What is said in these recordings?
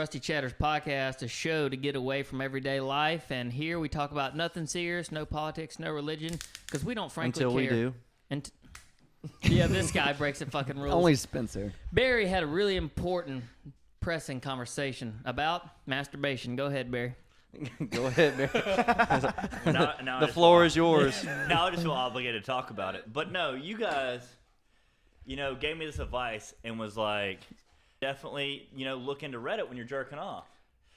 Rusty Cheddar's podcast, a show to get away from everyday life. And here we talk about nothing serious, no politics, no religion, because we don't frankly Until care. we do. Yeah, this guy breaks the fucking rules. Only Spencer. Barry had a really important, pressing conversation about masturbation. Go ahead, Barry. Go ahead, Barry. Now The floor is yours. Now I just feel obligated to talk about it. But no, you guys, gave me this advice and was like, definitely, look into Reddit when you're jerking off.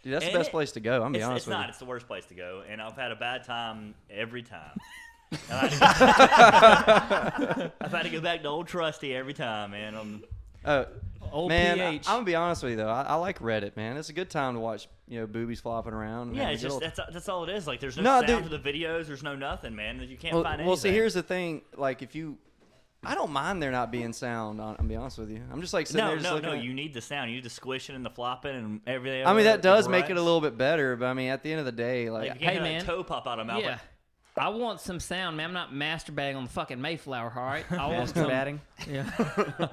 Dude, that's And the best place to go. I'm be It's honest with not. you. It's the worst place to go, and I've had a bad time every time. I've had to go back to old Trusty every time, man. Old Man, I'm PH. gonna be honest with you though. I like Reddit, man. It's a good time to watch, boobies flopping around. And Yeah, having it's a good just old- that's all it is. Like, there's no, No, sound dude. to the videos. There's no nothing, man. You can't find anything. Well, see, here's the thing. Like, I don't mind there not being sound. I'll be honest with you. I'm just like sitting there just looking at- You need the sound. You need the squishing and the flopping and everything. I mean, that does make it Right. a little bit better, but I mean, at the end of the day, Like, like, you can't Hey, have man. a toe pop out of my mouth. Yeah. I want some sound, man. I'm not masturbating on the fucking Mayflower, all right? I want some. Masturbating. Yeah.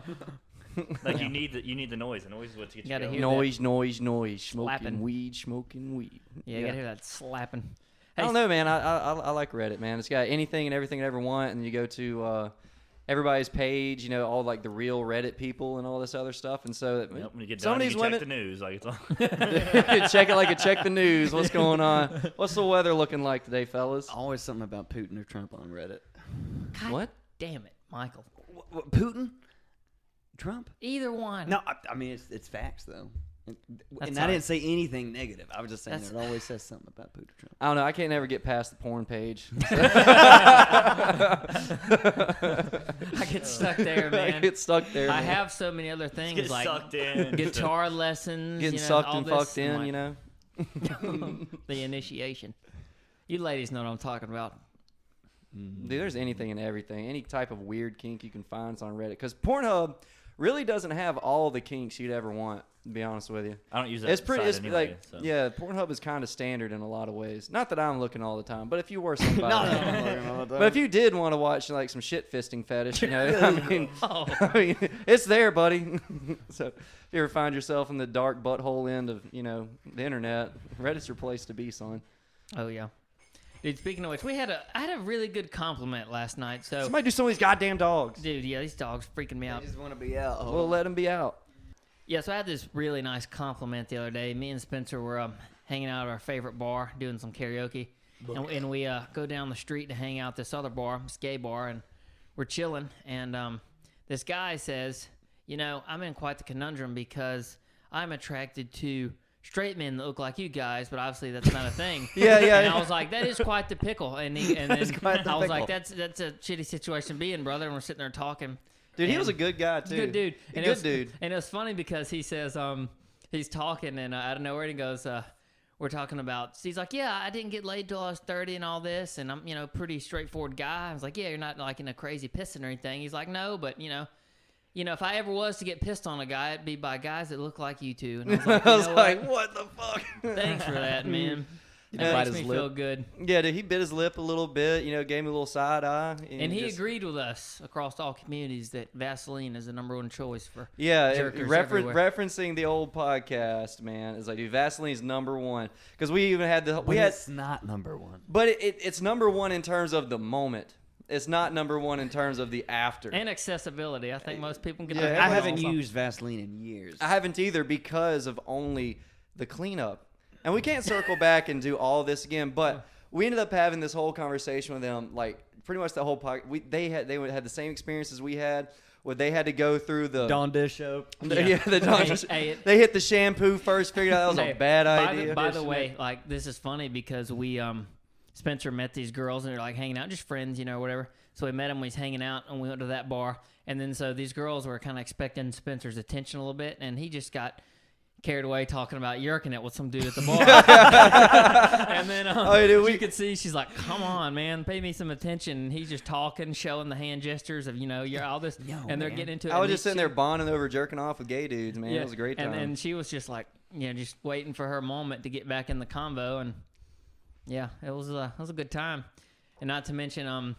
Like, you need the noise. The noise is what gets you Gotta going. hear noise, smoking Slapping. weed. Yeah, you gotta hear that slapping. I don't know, man. I like Reddit, man. It's got anything and everything you ever want, and you go to everybody's page, all like the real Reddit people and all this other stuff, and so Yep, when you get some done, of you these check women the news. Like, it's all. check it like a check the news. What's going on? What's the weather looking like today, fellas? Always something about Putin or Trump on Reddit. God What? damn it, Michael. Putin? Trump? Either one. No, I mean, it's facts, though. And That's I all right. didn't say anything negative. I was just saying That's- that it always says something about Putin or Trump. I don't know. I can't never get past the porn page. I get stuck there, I man. get stuck there. I man. have so many other things Get like sucked in. guitar lessons, getting sucked all and this, fucked in, like, the initiation. You ladies know what I'm talking about. Dude, there's anything and everything. Any type of weird kink you can find is on Reddit. Because Pornhub really doesn't have all the kinks you'd ever want, to be honest with you. I don't use that. It's pretty, site it's anyway, like, so. yeah, Pornhub is kind of standard in a lot of ways. Not that I'm looking all the time, but if you were somebody. But if you did want to watch like some shit fisting fetish, I mean, Oh. I mean, it's there, buddy. So if you ever find yourself in the dark butthole end of, the internet, Reddit's your place to be, son. Oh yeah. Dude, speaking of which, I had a really good compliment last night. So, Somebody do some of these goddamn dogs. dude, yeah, these dogs freaking me out. I just want to be out. We'll let them be out. Yeah, so I had this really nice compliment the other day. Me and Spencer were hanging out at our favorite bar, doing some karaoke, and we go down the street to hang out at this other bar, this gay bar, and we're chilling. And this guy says, I'm in quite the conundrum because I'm attracted to straight men that look like you guys, but obviously that's not a thing. Yeah. And I was like, that is quite the pickle. And then I was quite the like, pickle. that's a shitty situation to be in, brother. And we're sitting there talking. Dude, he And- was a good guy, too. Good dude. And Good dude. And it was funny because he says, he's talking and out of nowhere he goes, we're talking about, he's like, yeah, I didn't get laid till I was 30 and all this. And I'm, pretty straightforward guy. I was like, yeah, you're not like in a crazy pissing or anything. He's like, no, but if I ever was to get pissed on a guy, it'd be by guys that look like you two. And I was like, I was "You know like, what? what the fuck? Thanks for that, man. Did That he bite makes his me lip? feel good. Yeah, dude, he bit his lip a little bit, gave me a little side eye. And he just- agreed with us across all communities that Vaseline is the number one choice for. Yeah, jerkers everywhere. referencing the old podcast, man, is like, dude, Vaseline's number one. Because we even had It's not number one. but it's number one in terms of the moment. It's not number one in terms of the after. And accessibility. I think most people can get Yeah, their I hands haven't on something. used Vaseline in years. I haven't either because of only the cleanup. And we can't circle back and do all this again, but we ended up having this whole conversation with them, like pretty much the whole podcast. They had the same experiences we had, where they had to go through the Dawn Dish show. the Dawn Dish. They hit the shampoo first, figured out that was Hey, a bad idea. By the way, like this is funny because we Spencer met these girls and they're like hanging out, just friends, whatever. So we met him when he's hanging out and we went to that bar. And then so these girls were kind of expecting Spencer's attention a little bit, and he just got carried away talking about yerking it with some dude at the bar. And then dude, you could see she's like, come on, man, pay me some attention. And he's just talking, showing the hand gestures of, you're all this. Yo, and they're man. getting into it. I was and just sitting there bonding over jerking off with gay dudes, man. It was a great time. And then she was just like, just waiting for her moment to get back in the convo. And yeah, it was a good time. And not to mention,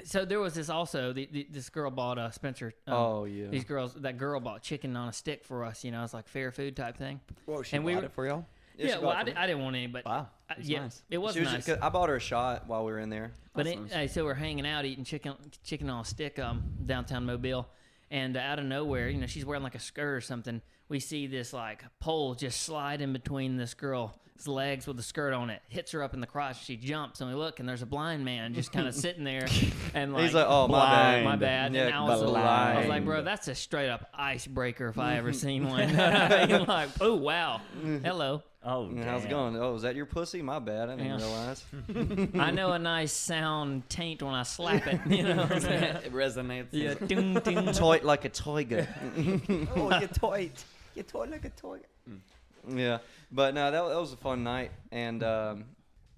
So there was this also. This girl bought Spencer. Oh, yeah. That girl bought chicken on a stick for us. You know, it's like fair food type thing. Whoa, she And we bought were- it for y'all? Yeah, she well, bought I, it for I didn't want any, but Wow, that's yeah, nice. it was She was nice. just, 'cause I bought her a shot while we were in there. But That's nice. hey, so we're hanging out eating chicken on a stick downtown Mobile, and out of nowhere, you know, she's wearing like a skirt or something. We see this like pole just slide in between this girl's legs with the skirt on it, hits her up in the crotch. She jumps, and we look, and there's a blind man just kind of sitting there, and like, He's like, oh, my bad. my bad. Yeah, and I was blind. like, bro, that's a straight up icebreaker if I ever seen one. You're like, oh wow, hello. Oh, How's it damn. going? Oh, is that your pussy? My bad. I didn't Yeah. realize. I know a nice sound taint when I slap it. You know what I'm saying? It resonates. Yeah, ding, ding. Toy like a toiga. Oh, you toy. You toy like a toy. Yeah. But no, that was a fun night. And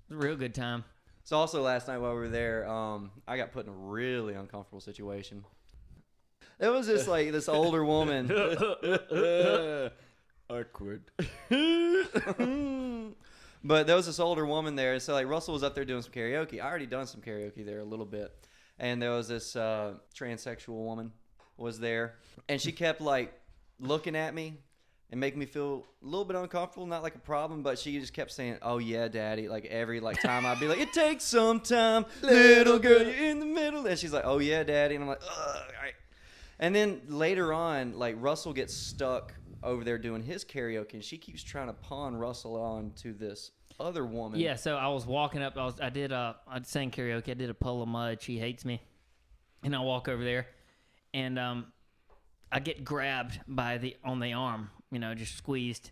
Real good time. so also last night while we were there, I got put in a really uncomfortable situation. It was just like this older woman. Awkward. But there was this older woman there, and so like Russell was up there doing some karaoke. I already done some karaoke there a little bit, and there was this transsexual woman was there, and she kept like looking at me and making me feel a little bit uncomfortable. Not like a problem, but she just kept saying, "Oh yeah, daddy," like every like time I'd be like, "It takes some time, little girl, you're in the middle," and she's like, "Oh yeah, daddy," and I'm like, "Ugh." All right. And then later on, like Russell gets stuck over there doing his karaoke, and she keeps trying to pawn Russell on to this other woman. Yeah, so I was walking up. I sang karaoke. I did a Puddle of Mud. She hates me, and I walk over there, and I get grabbed on the arm. You know, just squeezed,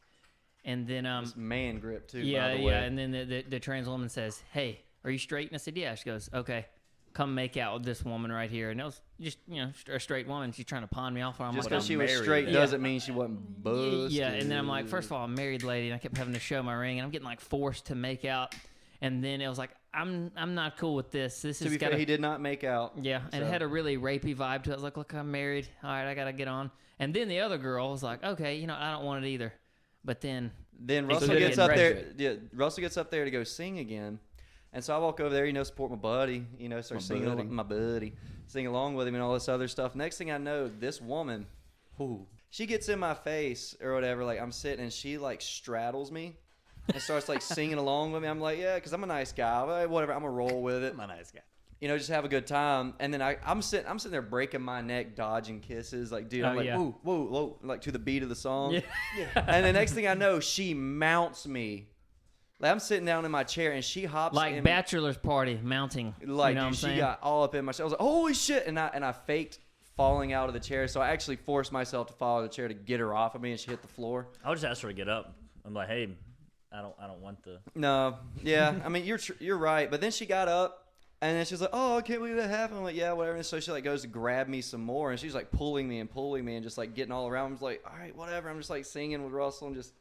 and then This man grip too. yeah, by the way. yeah, and then the trans woman says, "Hey, are you straight?" And I said, "Yeah." She goes, "Okay, come make out with this woman right here." And it was just a straight woman. She's trying to pawn me off. I'm Just like, because I'm she was married. straight Yeah. doesn't mean she wasn't busted. Yeah, and then I'm like, first of all, I'm a married lady, and I kept having to show my ring, and I'm getting like forced to make out, and then it was like, I'm not cool with this. This To is be fair, got he did not make out. yeah, and it so. had a really rapey vibe to it. I was like, look, I'm married. All right, I gotta get on. And then the other girl was like, okay, I don't want it either. But then Then He Russell couldn't gets up there. pressure Yeah, Russell gets up there to go sing again, and so I walk over there, support my buddy, start singing buddy. my buddy, sing along with him and all this other stuff. Next thing I know, this woman, she gets in my face or whatever. Like I'm sitting, and she like straddles me and starts like singing along with me. I'm like, yeah, because I'm a nice guy. Well, whatever, I'm gonna roll with it. I'm a nice guy. Just have a good time. And then I'm sitting there breaking my neck, dodging kisses. Like, dude, I'm Oh, like, yeah. whoa, whoa, whoa, like to the beat of the song. Yeah. And the next thing I know, she mounts me. Like I'm sitting down in my chair, and she hops like in. bachelor's party mounting. Like, you know what I'm dude, she saying? got all up in my chair. I was like, holy shit. And I faked falling out of the chair. So I actually forced myself to fall out of the chair to get her off of me, and she hit the floor. I would just ask her to get up. I'm like, hey, I don't want the. No, yeah, I mean you're right, but then she got up, and then she's like, "Oh, I can't believe that happened." I'm like, "Yeah, whatever." And so she like goes to grab me some more, and she's like pulling me and just like getting all around. I'm just like, "All right, whatever." I'm just like singing with Russell and just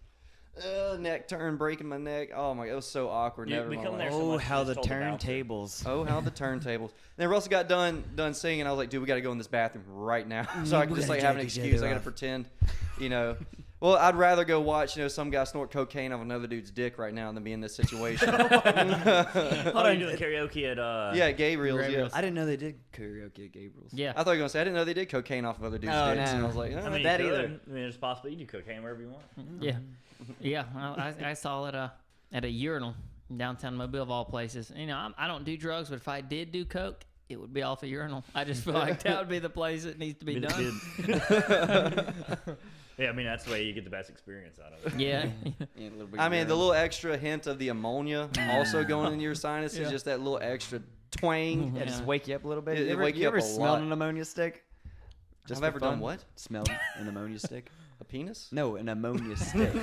neck turn, breaking my neck. Oh my, it was so awkward. You Never in my become life. there so Oh, much, you how just the told the bouncer. turntables. Oh, how the turntables. Then Russell got done singing. I was like, "Dude, we got to go in this bathroom right now," so I can We just gotta like have an take each excuse. other I got to off. pretend, Well, I'd rather go watch, some guy snort cocaine off another dude's dick right now than be in this situation. Oh, you're doing karaoke at Yeah, Gabriel's. Yeah. Gabriel's. I didn't know they did karaoke at Gabriel's. Yeah. I thought you were gonna say I didn't know they did cocaine off of other dudes' Oh, dicks, no. and I was like, I mean, that you either. could. I mean, it's possible you do cocaine wherever you want. Yeah, yeah. I saw it at a urinal in downtown Mobile, of all places. I don't do drugs, but if I did do coke, it would be off a urinal. I just feel like that would be the place that needs to be done. Yeah, I mean that's the way you get the best experience out of it. Yeah, Yeah, a little bit I mean, the urine. little extra hint of the ammonia also going into your sinuses, Yeah. just that little extra twang. Yeah, just wake you up a little bit. It You wake you up ever a smelled lot. an ammonia stick? Have for I ever done fun? what? Smelled an ammonia stick? A penis? No, an ammonia stick.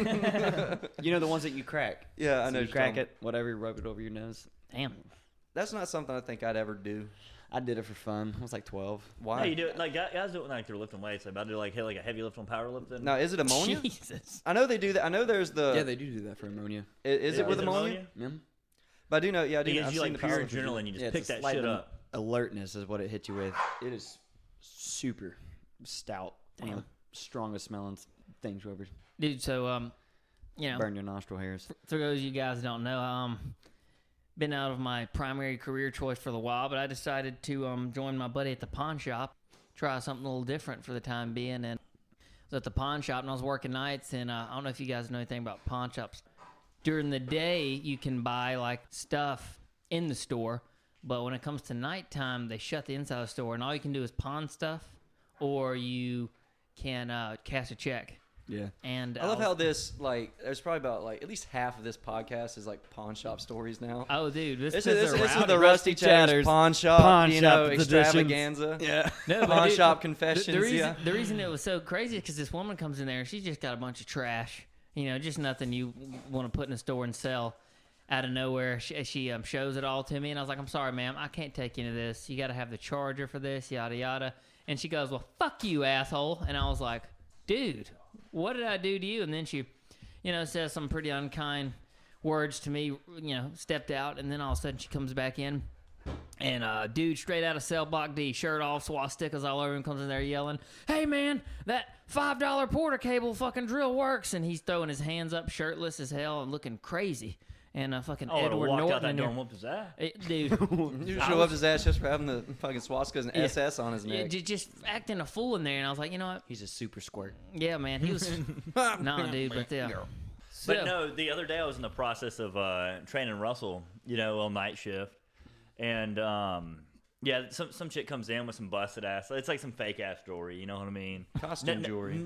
You know the ones that you crack. Yeah, I So know. you what you're crack talking it, whatever, you rub it over your nose. damn. about. That's not something I think I'd ever do. I did it for fun. I was like 12. Why? No, you do it like guys do it when like they're lifting weights. Like, about to do like a heavy lift on powerlifting. Now, is it ammonia? Jesus. I know they do that. I know there's the. Yeah, they do that for ammonia. Is it with ammonia? Yeah. But I do know. Yeah, I do. Because I've you seen like the pure power lifters do adrenaline, you just Yeah, pick it's a that slight shit up. Alertness is what it hits you with. It is super stout. One of Damn. the strongest smelling things you ever Dude, so, burn your nostril hairs. for those of you guys who don't know, been out of my primary career choice for a while, but I decided to join my buddy at the pawn shop, try something a little different for the time being. And I was at the pawn shop, and I was working nights, and I don't know if you guys know anything about pawn shops. During the day, you can buy, like, stuff in the store, but when it comes to nighttime, they shut the inside of the store, and all you can do is pawn stuff, or you can cash a check. Yeah. And I love how this, like, there's probably about, like, at least half of this podcast is, like, pawn shop stories now. Oh, dude, This is is rowdy. the Rusty Chatters pawn shop, Pawn you shop know, editions. extravaganza. Yeah. No, but Pawn dude, shop confessions, The reason, yeah. the reason it was so crazy is because this woman comes in there and she's just got a bunch of trash. You know, just nothing you want to put in a store and sell. Out of nowhere, she shows it all to me, and I was like, I'm sorry, ma'am, I can't take any of this. You got to have the charger for this, yada, yada. And she goes, well, fuck you, asshole. And I was like, dude, what did I do to you? And then she, you know, says some pretty unkind words to me, you know, stepped out, and then all of a sudden she comes back in. And dude straight out of Cell Block D, shirt off, swastikas all over him, comes in there yelling, hey man, that $5 Porter cable fucking drill works. And he's throwing his hands up, shirtless as hell and looking crazy. And fucking I would have Edward walked Norton out that in door there. and whooped his ass. Dude, You show up his ass just for having the fucking swastikas and Yeah. SS on his yeah, neck. just acting a fool in there. And I was like, you know what? He's a super squirt. Yeah, man, he was. Nah, dude, but yeah. So, But no, the other day I was in the process of training Russell, you know, on night shift. And, yeah, some chick comes in with some busted ass. It's like some fake ass jewelry, you know what I mean? Costume jewelry.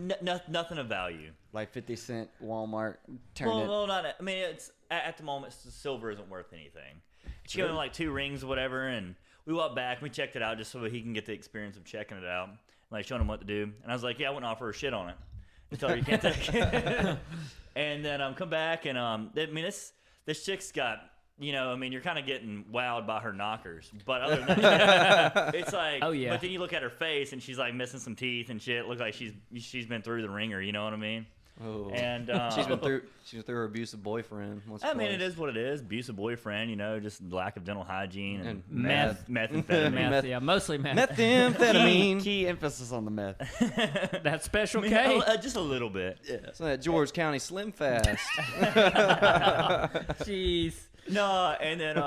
Nothing of value. Like 50 cent Walmart. Turn it. Well, not. I mean, it's at the moment, silver isn't worth anything. She gave him like 2 rings or whatever, and we walked back and we checked it out just so he can get the experience of checking it out, like showing him what to do. And I was like, yeah, I wouldn't offer her shit on it. I told her you can't take it. And then come back and I mean, this chick's got. You know, I mean, you're kind of getting wowed by her knockers. But other than that, it's like, Oh, yeah. But then you look at her face and she's like missing some teeth and shit. Looks like she's been through the ringer. You know what I mean? Oh. And She's been through her abusive boyfriend. Once or I mean, twice. it is what it is. Abusive boyfriend, you know, just lack of dental hygiene and, And methamphetamine. meth, yeah, mostly meth. Methamphetamine. Key emphasis on the meth. That special I mean, K. just a little bit. It's that George County Slim Fast. Jeez. No, and then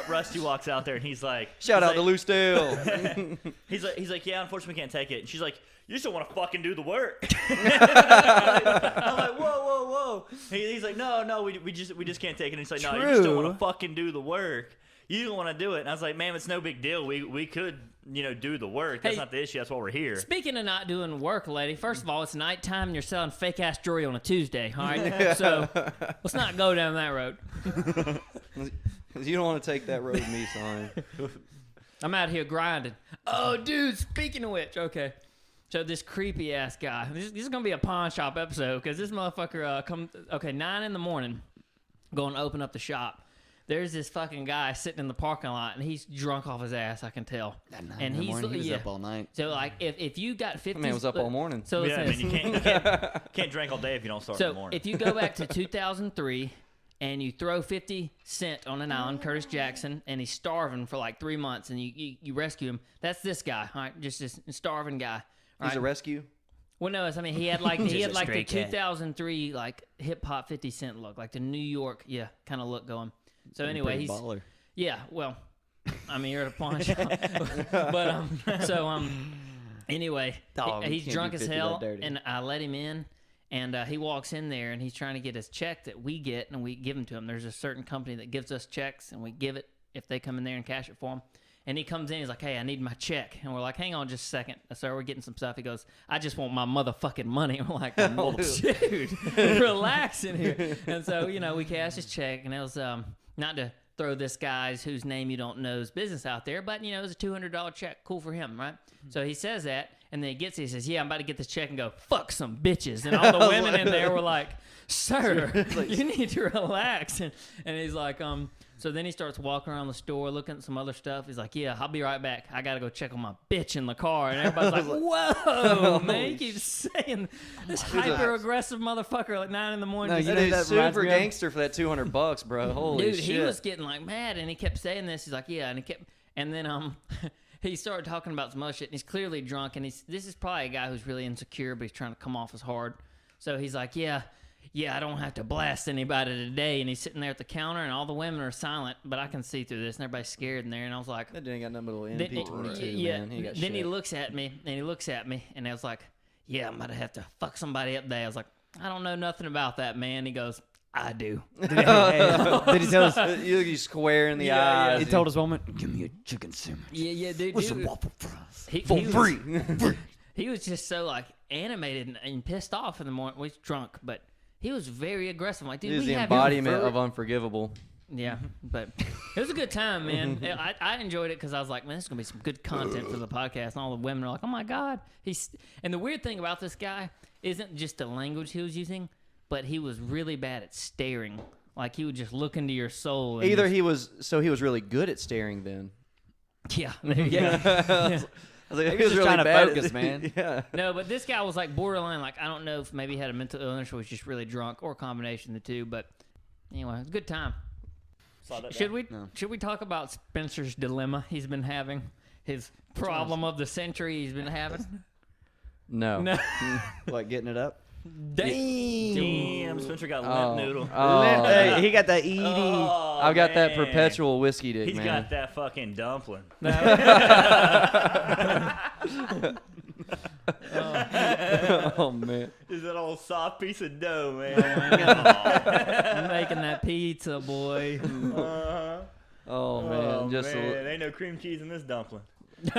Rusty walks out there and he's like, Shout out to like, Loosedale. he's like, yeah, unfortunately we can't take it. And she's like, you just don't want to fucking do the work. I'm like, whoa. He's like, no, we just can't take it. And he's like, no, you just don't want to fucking do the work. You don't want to do it. And I was like, ma'am, it's no big deal. We could, you know, do the work. That's Hey, not the issue. That's why we're here. Speaking of not doing work, lady, first of all, it's nighttime and you're selling fake ass jewelry on a Tuesday, all right? So let's not go down that road. You don't want to take that road with me, son. I'm out here grinding. Oh, dude, speaking of which, okay. So this creepy ass guy, this is going to be a pawn shop episode because this motherfucker 9 in the morning, going to open up the shop. There's this fucking guy sitting in the parking lot, and he's drunk off his ass. I can tell. And He was up all night. So like, if you got 50, Man was up all morning. So Yeah, I listen, mean, you can't drink all day if you don't start in the so morning. if you go back to 2003 and you throw 50 Cent on an island, Curtis Jackson, and he's starving for like 3 months, and you rescue him, that's this guy, all right? Just this starving guy. He's right? a rescue. Well, no, I mean he had like the Just a the stray cat. 2003 like hip hop 50 Cent look, like the New York kind of look going. So anyway, Pretty he's baller. yeah. Well, I mean you're at a pawn shop, but anyway, Dog, you he's can't drunk do as 50 hell, that dirty. and I let him in. And he walks in there, and he's trying to get his check that we get, and we give him to him. There's a certain company that gives us checks, and we give it if they come in there and cash it for him. And he comes in, he's like, hey, I need my check. And we're like, hang on just a second. Sir, we're getting some stuff. He goes, I just want my motherfucking money. And we're like, dude, relax in here. And so, you know, we cash his check, and it was not to throw this guy's whose name you don't know's business out there, but, you know, it was a $200 check. Cool for him, right? So he says that, and then he gets it. He says, yeah, I'm about to get this check and go, fuck some bitches. And all the women in there were like, sir, you need to relax. And he's like, so then he starts walking around the store, looking at some other stuff. He's like, yeah, I'll be right back. I got to go check on my bitch in the car. And everybody's like, whoa, man. He keeps saying this hyper-aggressive motherfucker at 9 in the morning. No, just you That know dude's that reminds super me of- gangster for that $200, bro. Holy Dude, shit. he was getting like mad, and he kept saying this. He's like, yeah, and he kept, and then he started talking about some other shit, and he's clearly drunk, and this is probably a guy who's really insecure, but he's trying to come off as hard. So he's like, yeah, yeah, I don't have to blast anybody today. And he's sitting there at the counter, and all the women are silent, but I can see through this, and everybody's scared in there. And I was like, That dude ain't got nothing but a little then, NP22, yeah. man. He ain't got Then he shit. looks at me, and I was like, yeah, I'm gonna have to fuck somebody up today. I was like, I don't know nothing about that, man. He goes, I do. Did he tell us? You look you square in the Yeah, eyes. He told his woman, "Give me a chicken sandwich Yeah, dude. with dude, some waffle fries he, for he was- free." He was just so like animated and pissed off in the morning. Well, he's drunk, but he was very aggressive. I'm like, dude, He was we the have your embodiment ver- of unforgivable. Yeah, but it was a good time, man. I enjoyed it because I was like, man, this is gonna be some good content for the podcast. And all the women are like, oh my god, and the weird thing about this guy isn't just the language he was using, but he was really bad at staring. Like he would just look into your soul. And Either just- he was really good at staring then. yeah, there you go. I was like, He was just trying to bad at- focus, man. Yeah. No, but this guy was like borderline. Like I don't know if maybe he had a mental illness or was just really drunk or a combination of the two. But anyway, it was a good time. Saw that Should down. we No. should we talk about Spencer's dilemma he's been having? His problem of the century he's been having? No. No. What, getting it up? Damn, Spencer got Oh. limp noodle. Oh, Hey, he got that ED. Oh, I've got that man. perpetual whiskey dick, He's man. got that fucking dumpling. Oh man. Is that old soft piece of dough, man? I'm making that pizza, boy. Uh-huh. Oh man. Oh, Just man. a, Ain't no cream cheese in this dumpling. Yeah,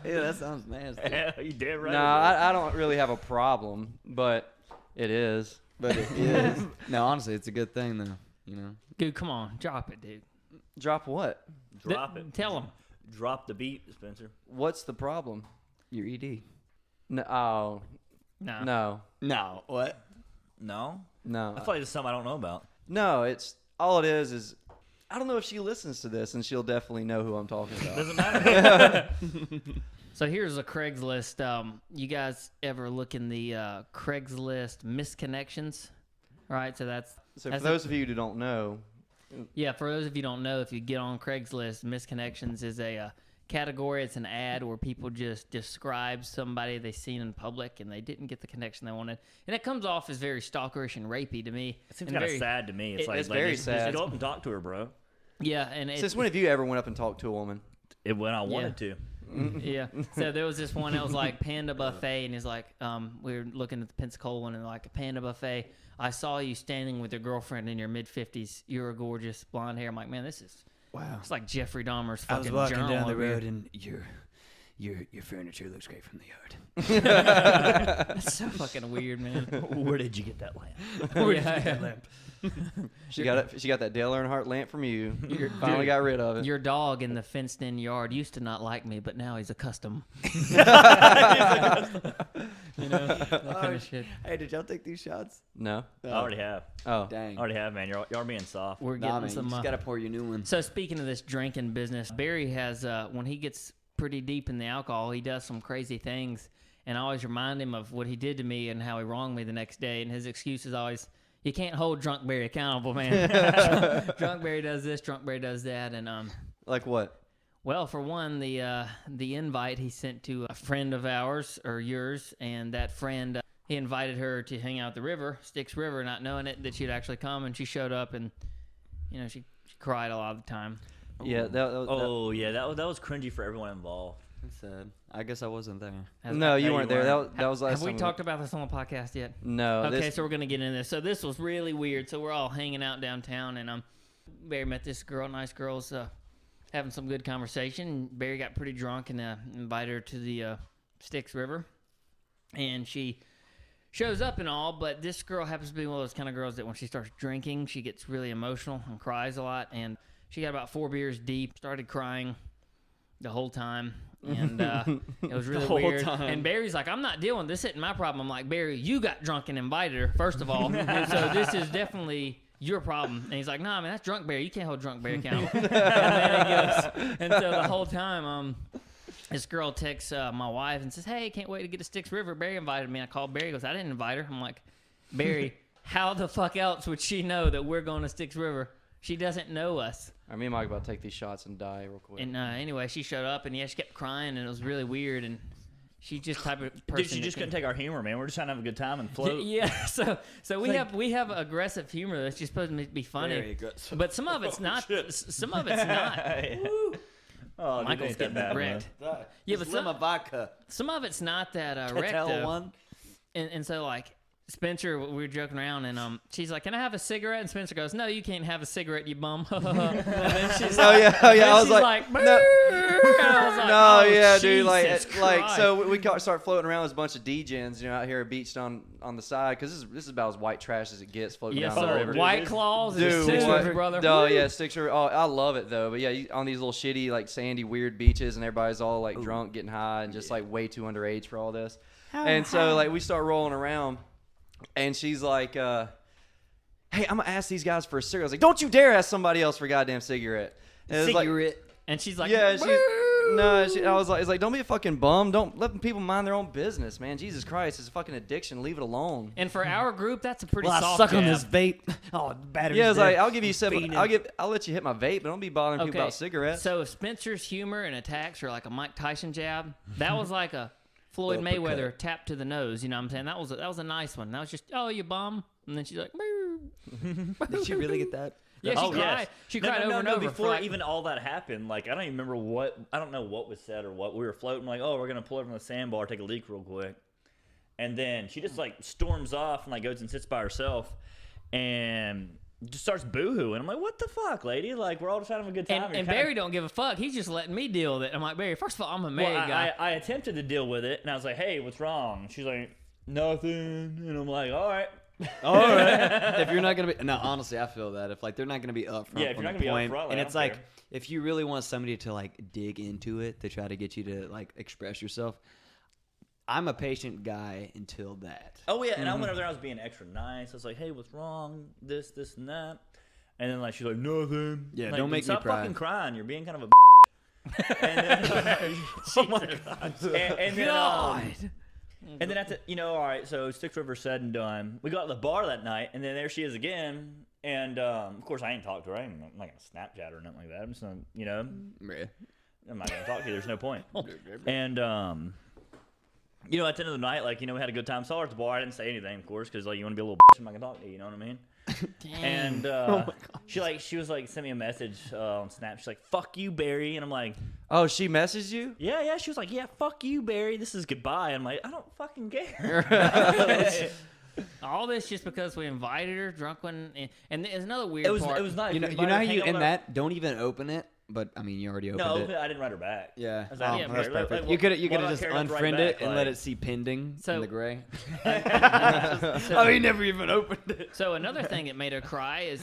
that sounds nasty. Yeah, you dead right. no, I don't really have a problem, but it is. But it is. No, honestly, it's a good thing, though. You know. Dude, come on, drop it, dude. Drop what? Drop it. Tell him. Drop the beat, Spencer. What's the problem? Your ED. No. Oh. No. No. No. What? No? No. I feel like there's something I don't know about. No. It's all it is. I don't know if she listens to this, and she'll definitely know who I'm talking about. Doesn't matter. So here's a Craigslist. You guys ever look in the Craigslist misconnections? All right, so that's So for that's those of you who don't know, yeah. For those of you who don't know, if you get on Craigslist, misconnections is a category. It's an ad where people just describe somebody they seen in public and they didn't get the connection they wanted, and it comes off as very stalkerish and rapey to me. It seems and kind of very- sad to me. It's it's like very just sad. go up and talk to her, bro. Yeah, and it's, since when have you ever went up and talked to a woman? It when I wanted to. yeah. So there was this one that was like Panda Buffet, and he's like, we were looking at the Pensacola one, and like Panda Buffet. I saw you standing with your girlfriend in your mid-50s. You're a gorgeous blonde hair. I'm like, man, this is Wow. it's like Jeffrey Dahmer's I was fucking walking journal down the over here. road, and your furniture looks great from the yard. That's so fucking weird, man. Where did you get that lamp? Where did you get that lamp? She got it. She got that Dale Earnhardt lamp from you. Your- Finally dude, got rid of it. Your dog in the fenced-in yard used to not like me, but now he's a custom. You know, that kind of shit. Hey, did y'all take these shots? No. I already have. Oh. Dang. I already have, man. Y'all being soft. We're Nah, getting man, you some. just gotta pour your new one. So speaking of this drinking business, Barry has when he gets pretty deep in the alcohol, he does some crazy things, and I always remind him of what he did to me and how he wronged me the next day. And his excuse is always, "You can't hold Drunk Barry accountable, man. Drunk Barry does this, Drunk Barry does that." And Like what? well, for one, the invite he sent to a friend of ours or yours, and that friend he invited her to hang out at the river, Styx River, not knowing it that she'd actually come, and she showed up, and you know she cried a lot of the time. Yeah. Oh yeah, that was cringy for everyone involved. That's sad. I guess I wasn't there. No, you you weren't there. weren't. That was last Have we time talked about this on the podcast yet? No. Okay, This, so we're gonna get into this. So this was really weird. So we're all hanging out downtown, and Barry met this girl, nice girl's having some good conversation. Barry got pretty drunk and invited her to the Styx River, and she shows up and all. But this girl happens to be one of those kind of girls that when she starts drinking, she gets really emotional and cries a lot. And she got about 4 beers deep, started crying the whole time. And it was really whole weird. time. And Barry's like, "I'm not dealing. This isn't my problem." I'm like, "Barry, you got drunk and invited her, first of all. And so this is definitely your problem." And he's like, "Nah, man, that's Drunk Barry. You can't hold Drunk Barry accountable." And then he goes, and so the whole time, this girl texts my wife and says, "Hey, can't wait to get to Styx River. Barry invited me." I called Barry. He goes, "I didn't invite her." I'm like, "Barry, how the fuck else would she know that we're going to Styx River? She doesn't know us." All right, me and Mike about to take these shots and die real quick. And anyway, she showed up, and yeah, she kept crying, and it was really weird. And She's just type of person. Dude, she that just can- couldn't take our humor, man. We're just trying to have a good time and float. Yeah, so we have aggressive humor that's just supposed to be funny, Very aggressive. but some of it's not. Some of it's not. Oh, dude, Michael's ain't that getting bad, wrecked. man. Yeah, but some, vodka. some of it's not that wrecked Tell though. one. And so like Spencer, we were joking around, and she's like, "Can I have a cigarette?" And Spencer goes, "No, you can't have a cigarette, you bum." And then she's Oh yeah, oh yeah. I was she's like, "Boo!" no. And I was like, No, "Oh, yeah, dude. Jesus Like, Christ." so we start floating around with a bunch of D-gens, out here beached on the side, because this is about as white trash as it gets floating Yes, down the sir. river. White Claws, and Dude, Six what- Rivers, brother. Oh yeah, Six River. Oh, I love it though. But yeah, on these little shitty, like sandy, weird beaches, and everybody's all like drunk, getting high, and just like way too underage for all this. And so like we start rolling around, and she's like, "Hey, I'm gonna ask these guys for a cigarette." I was like, "Don't you dare ask somebody else for a goddamn cigarette." And it was like, Cigarette. And she's like, yeah, "Boo!" I was like, it's like, don't be a fucking bum. Don't let people mind their own business, man. Jesus Christ, it's a fucking addiction. Leave it alone. And for our group, that's a pretty Well, I soft suck on jab. this vape. Oh, the battery's Yeah, it's dead. like, I'll give you seven. Fiending. I'll let you hit my vape, but don't be bothering people about cigarettes. So if Spencer's humor and attacks are like a Mike Tyson jab, that was like a Floyd Uppercut. Mayweather tap to the nose. You know what I'm saying? That was a nice one. That was just, "Oh, you bum," and then she's like, "Boo." Did she really get that? Yeah, she Oh, cried. yes. She No, cried no, over no, and no, over. Before for like, even all that happened, like I don't even remember I don't know what was said or what. We were floating, like, oh, we're gonna pull over from the sandbar, take a leak real quick, and then she just like storms off and like goes and sits by herself, and just starts boohooing. I'm like, what the fuck, lady? Like we're all just having a good time. and You're Barry don't give a fuck. He's just letting me deal with it. I'm like, Barry, first of all, I'm a married well, guy. I attempted to deal with it, and I was like, hey, what's wrong? She's like, nothing, and I'm like, all right. All right. If you're not gonna be, no, honestly, I feel that if like they're not gonna be upfront, Yeah, if from you're not the gonna be point, upfront, like, and I it's don't like care. if you really want somebody to like dig into it to try to get you to like express yourself, I'm a patient guy until that. Oh yeah, and I went over there. I was being extra nice. I was like, "Hey, what's wrong? This, and that." And then like she's like, "Nothing." Yeah, Like, don't make me stop cry. fucking crying. You're being kind of a. and then, oh my god. And then, and then at the, all right. So Six Rivers said and done. We got to the bar that night, and then there she is again. And of course, I ain't talked to her. I'm not gonna Snapchat her or nothing like that. I'm just gonna, Yeah. I'm not gonna talk to you. There's no point. And at the end of the night, like we had a good time. Saw her at the bar. I didn't say anything, of course, because like you want to be a little bitch. I'm not gonna talk to you. You know what I mean? Dang. And she was like sent me a message on Snap. She's like, "Fuck you, Barry," and I'm like, Oh, she messaged you? "Yeah." She was like, "Yeah, fuck you, Barry. This is goodbye." I'm like, I don't fucking care. All this just because we invited her, drunk one, and there's another weird It was part. nice. You know We how invited her to you hang end out that? Don't even open it. But I mean, you already with opened our- No, it. I didn't write her back. Yeah. I was Oh, like, that's Barry, perfect. like, You could why do I just care enough to write unfriend it back? and let Like- it see pending So- in the gray. So- he never even opened it. So another thing that made her cry is,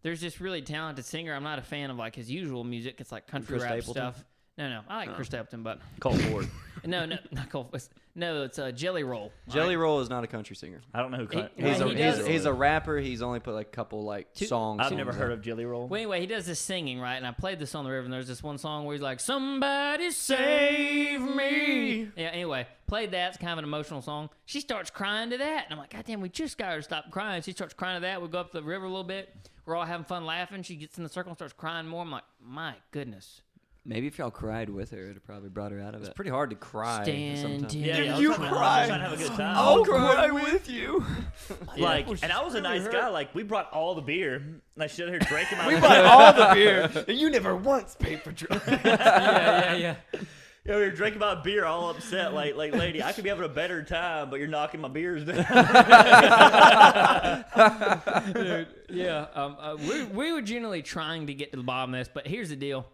there's this really talented singer. I'm not a fan of like his usual music. It's like country Chris rap Stapleton? stuff. No, I like Chris Stapleton, but Cole Ford. no, not Cole. No, it's Jelly Roll. Jelly Roll is not a country singer. I don't know who. He- He's he does- he's a rapper. He's only put like a couple like songs. I've never heard of Jelly Roll. Well, anyway, he does this singing, right? And I played this on the river, and there's this one song where he's like, "Somebody save me." Yeah, anyway, played that. It's kind of an emotional song. She starts crying to that. And I'm like, God damn, we just got her to stop crying. She starts crying to that. We go up the river a little bit. We're all having fun laughing. She gets in the circle and starts crying more. I'm like, my goodness. Maybe if y'all cried with her, it'd probably brought her out of it. It's pretty hard to cry. Stand sometimes. in- Yeah, Did I was you trying to- cry? I was trying to have a good time. I'll cry with you. Like, and I was a nice guy. Like, we brought all the beer. Like, she out here drinking my. We bought all the beer, and you never once paid for drugs. Yeah. Yeah, we were drinking my beer, all upset. Like, lady, I could be having a better time, but you're knocking my beers down. Dude, yeah. We were generally trying to get to the bottom of this, but here's the deal.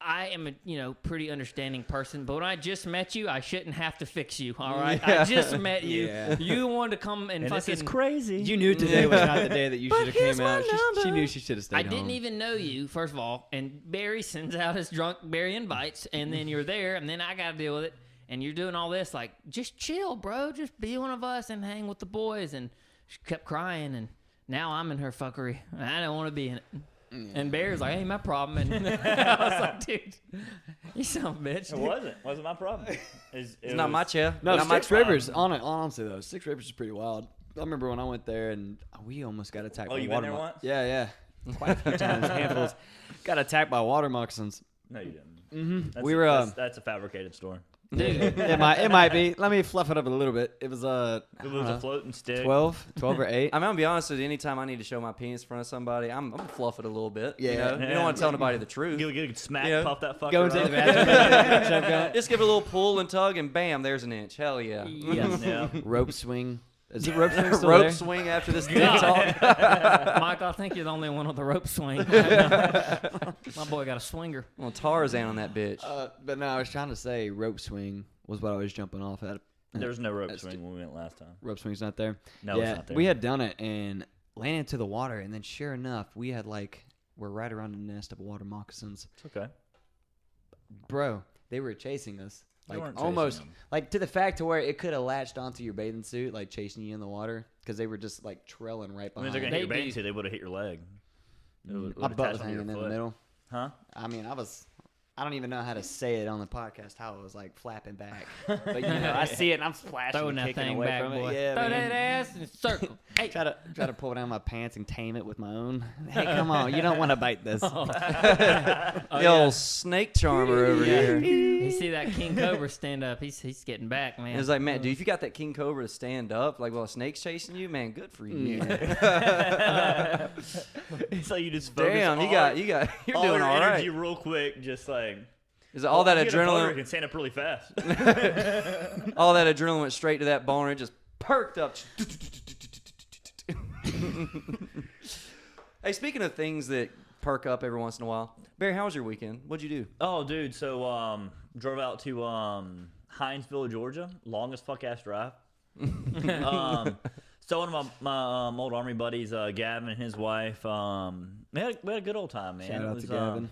I am a pretty understanding person, but when I just met you, I shouldn't have to fix you. All right, I just met you. Yeah. You wanted to come and And this fucking. is crazy. You knew today was not the day that you should have here's came out. my number. She knew she should have stayed I home. didn't even know you, first of all, and Barry sends out his drunk Barry invites, and then you're there, and then I got to deal with it, and you're doing all this, like, just chill, bro, just be one of us and hang with the boys, and she kept crying, and now I'm in her fuckery, and I don't want to be in it. And Barry's like, "Hey, my problem," and I was like, "Dude, you son of a bitch." It dude." wasn't my problem. It's not my chair. No, not my Six Rivers. Honestly, though, Six Rivers is pretty wild. I remember when I went there and we almost got attacked. Oh, by you water been there mo- once? Yeah, quite a few times. Handfuls. Got attacked by water moccasins. No, you didn't. Mm-hmm. That's We were. that's a fabricated story. It might be. Let me fluff it up a little bit. It was It was a floating stick. 12 or 8. I'm gonna be honest with you. Anytime I need to show my penis in front of somebody, I'm gonna fluff it a little bit. Yeah. You know? You Yeah. don't want to tell nobody the truth. Get a smack, Yeah. puff that fucker Go into up. the bathroom. Just give it a little pull and tug, and bam, there's an inch. Hell yeah. Yes. Yeah. Rope swing. Is the rope swing still Rope there? swing after this dick God. talk. Michael, I think you're the only one with the rope swing. My boy got a swinger. Well, Tarzan on that bitch. But no, I was trying to say rope swing was what I was jumping off at. There was no rope That's swing when we went last time. Rope swing's not there. No, yeah, it's not there. we had done it and landed into the water, and then sure enough, we had we're right around the nest of water moccasins. It's okay. Bro, they were chasing us. They weren't Almost chasing them. to the fact to where it could have latched onto your bathing suit, chasing you in the water, because they were just trailing right I mean, behind. they're gonna They hit your bathing do- suit. They would have hit your leg. It would- My would butt attach was to your hanging in the foot. middle. Huh? I mean, I don't even know how to say it on the podcast. How it was flapping back, but I see it and I'm splashing, Throwing and that kicking thing away back, from boy. it. Yeah, Throw man. that ass in a circle. Hey. Try to pull down my pants and tame it with my own. Hey, come on, you don't want to bite this. The old snake charmer over here. You see that King Cobra stand up? He's getting back, man. It's like, man, dude, if you got that king cobra to stand up, while a snake's chasing you, man, good for you. It's like you just focus Damn, you're all doing your all energy right. real quick, just Is it all that you get a boner, you adrenaline? can stand up really fast. All that adrenaline went straight to that boner and just perked up. Hey, speaking of things that perk up every once in a while, Barry, how was your weekend? What'd you do? Oh, dude. So, drove out to Hinesville, Georgia. Longest fuck ass drive. So one of my old army buddies, Gavin and his wife, we had a good old time, man. Shout It out was, to Gavin.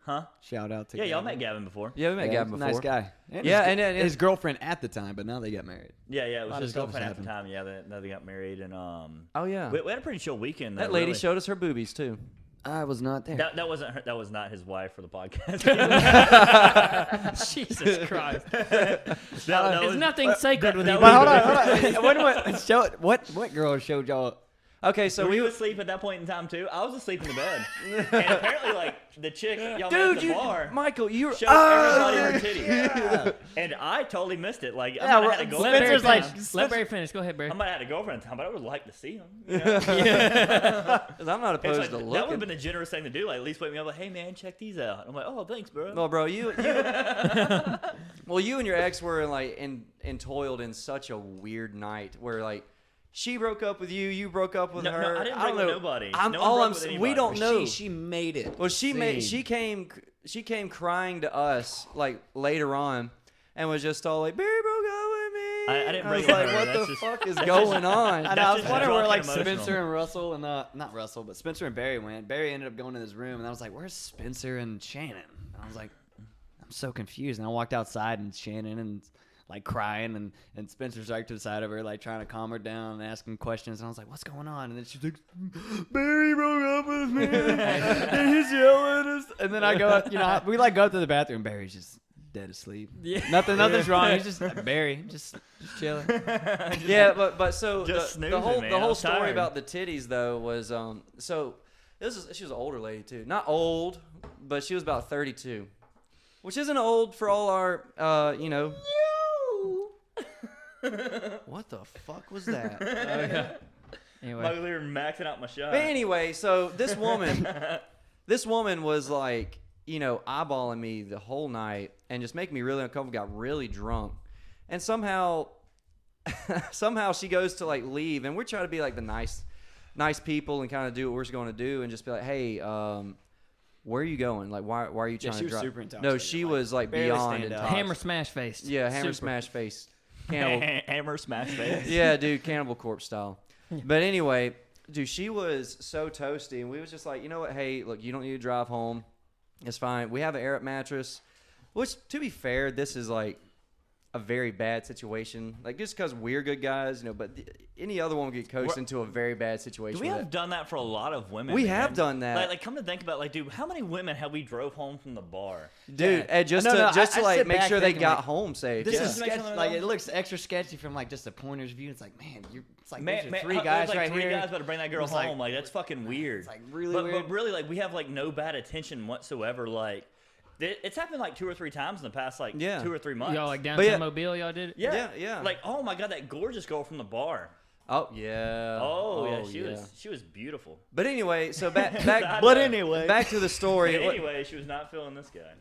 Huh? Shout out to Yeah, Gavin. y'all met Gavin before. Yeah, we met Gavin before. Nice guy. And Yeah, his, and his girlfriend at the time, but now they got married. Yeah, it was lot his of stuff girlfriend has at the time. Yeah, they got married, and Oh yeah, we had a pretty chill weekend. that though, lady really. showed us her boobies too. I was not there. That wasn't her. That was not his wife for the podcast. Jesus Christ. That There's was- nothing sacred with you. But hold on. What girl showed y'all? Okay, so Were we you asleep at that point in time too? I was asleep in the bed, and apparently, the chick y'all met at dude, the bar Michael, you're showed everybody her titties, and I totally missed it. Like, I might have had a girlfriend. Let Barry Spencer's finish. Let Barry finish. Go ahead, Barry. I might have had a girlfriend at the time, but I would like to see them. You know? 'Cause I'm not It's opposed like, to that would have looking. been the generous thing to do. Like, at least wake me up, like, hey man, check these out. I'm like, oh, thanks, bro. Well, bro, you well, you and your ex were entoiled in such a weird night where she broke up with you, you broke up with No, her. I didn't don't break with know. nobody. I'm No one all broke I'm. with We anybody. don't know. She made it. Well, she scene. came crying to us later on, and was just all like, "Barry broke up with me." I didn't I was break like, with her. "What That's the just- fuck is that's going just- on?" And I was just wondering where drunk and emotional. Spencer and Russell and not Russell, but Spencer and Barry went. Barry ended up going to his room, and I was like, "Where's Spencer and Shannon?" And I was like, "I'm so confused." And I walked outside, and Shannon and crying, and Spencer's right to the side of her, trying to calm her down and asking questions. And I was like, "What's going on?" And then she's like, "Barry broke up with me, and he's yelling at us." And then I go, we go up to the bathroom. Barry's just dead asleep. Yeah. Nothing's wrong. He's just Barry, just chilling. Yeah, but so Just the snoozing, whole man. the I whole was story tired. about the titties though was so she was an older lady too, not old, but she was about 32, which isn't old for all our What the fuck was that? Anyway. Michael, they were maxing out my shot. But anyway, so this woman was eyeballing me the whole night and just making me really uncomfortable. Got really drunk, and somehow she goes to leave, and we're trying to be the nice people and kind of do what we're going to do, and just be like, hey, where are you going? Why are you trying she to was drive? super No, intoxicated, she was barely beyond stand up. intoxicated. Hammer smash face. Yeah, hammer Super. smash face. Cannibal. Hammer smash face. Yeah, dude, Cannibal Corpse style. But anyway, dude, she was so toasty, and we was just like, you know what? Hey, look, you don't need to drive home. It's fine. We have an air-up mattress, which, to be fair, this is a very bad situation. Just because we're good guys, but any other one would get coached into a very bad situation. We with have it. done that for a lot of women. We man. have done that. Like, come to think about it, dude, how many women have we drove home from the bar? Dude, and just No, to no, I sit make back sure they thinking, got home safe. This yeah. is Make sketchy. something of It them. looks extra sketchy from just a pointer's view. It's man, it's Man, there's three there's guys right three here. guys about to bring that girl It's like- home. That's fucking weird. It's really but, weird. But really, we have no bad attention whatsoever. It's happened like 2 or 3 times in the past like Yeah. 2 or 3 months. Y'all like But downtown yeah. Mobile? Y'all did it? Yeah, Yeah. Like, oh my god, that gorgeous girl from the bar. Oh yeah. Oh, yeah, she was beautiful. But anyway, so back But anyway. back to the story. Anyway, she was not feeling this guy.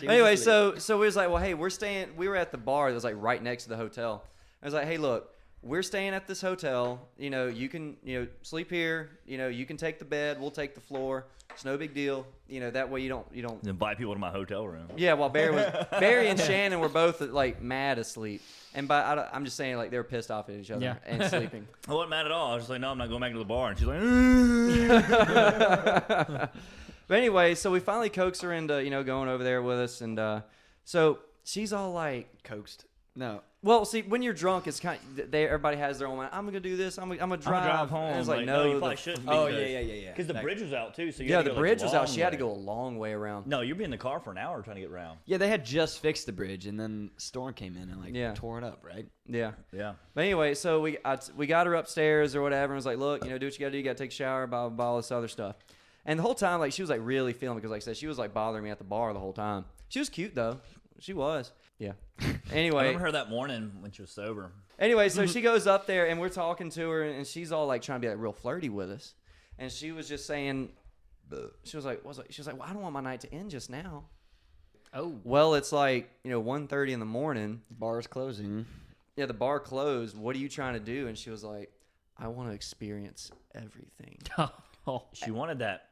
Anyway, so we was like, well, hey, we were at the bar that was like right next to the hotel. I was like, hey, look, we're staying at this hotel. You know, you can, sleep here. You know, you can take the bed. We'll take the floor. It's no big deal. You know, that way you don't. Invite people to my hotel room. Yeah, while Barry and Shannon were both like mad asleep, and I'm just saying like they were pissed off at each other Yeah. and sleeping. I wasn't mad at all. I was just like, no, I'm not going back to the bar. And she's like, But anyway, so we finally coax her into going over there with us, and so she's all like, Coaxed. No. well, see, when you're drunk, it's kind of, everybody has their own mind. I'm gonna do this. I'm gonna drive home. And it's like, Like, no, you probably shouldn't. Oh, because- yeah. Because the bridge was out too. So you yeah, had to the go, bridge like, was a out. She had to long go a long way around. way. No, you'd be in the car for an hour trying to get around. Yeah, they had just fixed the bridge, and then storm came in and Yeah. tore it up, right? Yeah. Yeah. But anyway, so we got her upstairs or whatever, and was like, look, do what you gotta do. You gotta take a shower, blah, blah, blah, all this other stuff. And the whole time, like, she was like really feeling, because like I said, she was like bothering me at the bar the whole time. She was cute though. She was. Yeah. I Anyway. remember her that morning when she was sober. Anyway, so she goes up there and we're talking to her, and she's all like trying to be like real flirty with us, and she was just saying, she was like, well, I don't want my night to end just now. Oh. Well, it's like 1:30 in the morning. Bar's closing. Yeah, the bar closed. What are you trying to do? And she was like, I want to experience everything. Oh. She wanted that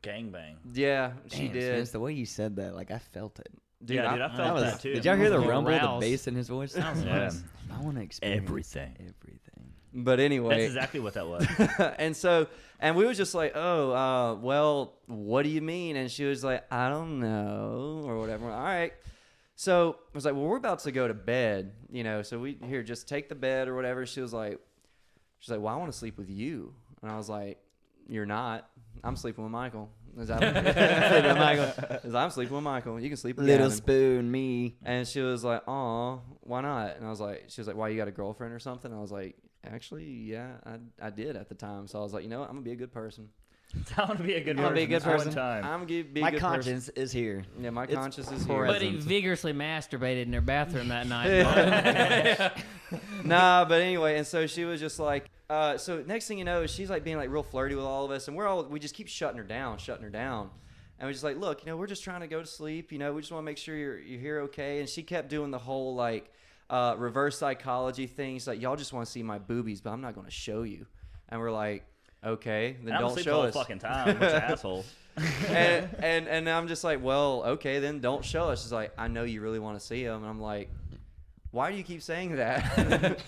gangbang. Yeah, she Damn, did. Spence, the way you said that, like I felt it. Dude, Yeah, I- dude, I felt that too. Did y'all hear the Little rumble, rouse. the bass in his voice? Sounds Yeah. nice. I want to experience Everything. Everything. But anyway. That's exactly what that was. and we was just like, oh, well, what do you mean? And she was like, I don't know, or whatever. All right. So I was like, well, we're about to go to bed, so we here, just take the bed or whatever. She's like, well, I want to sleep with you. And I was like, you're not. I'm sleeping with Michael. I'm sleeping with Michael. I'm sleeping with Michael. You can sleep with Little Gavin. spoon, me. And she was like, aw, why not? And she was like, why, you got a girlfriend or something? And I was like, actually, yeah, I did at the time. So I was like, you know what? I'm going to be a good person. I want to be a good I'm person. gonna be a good this one person. time. I'm gonna be a My good conscience is here. person. Yeah, my It's conscience is for here. But he Presents. vigorously masturbated in their bathroom that night. Nah, but anyway, and so she was just like, so next thing you know, she's like being like real flirty with all of us, and we just keep shutting her down. And we're just like, look, we're just trying to go to sleep. We just want to make sure you're here okay. And she kept doing the whole like reverse psychology thing. She's like, y'all just want to see my boobies, but I'm not going to show you. And we're like, okay, then I'm don't asleep show the whole us. fucking time. Which asshole. and I'm just like, well, okay, then don't show us. She's like, I know you really want to see them. And I'm like, why do you keep saying that?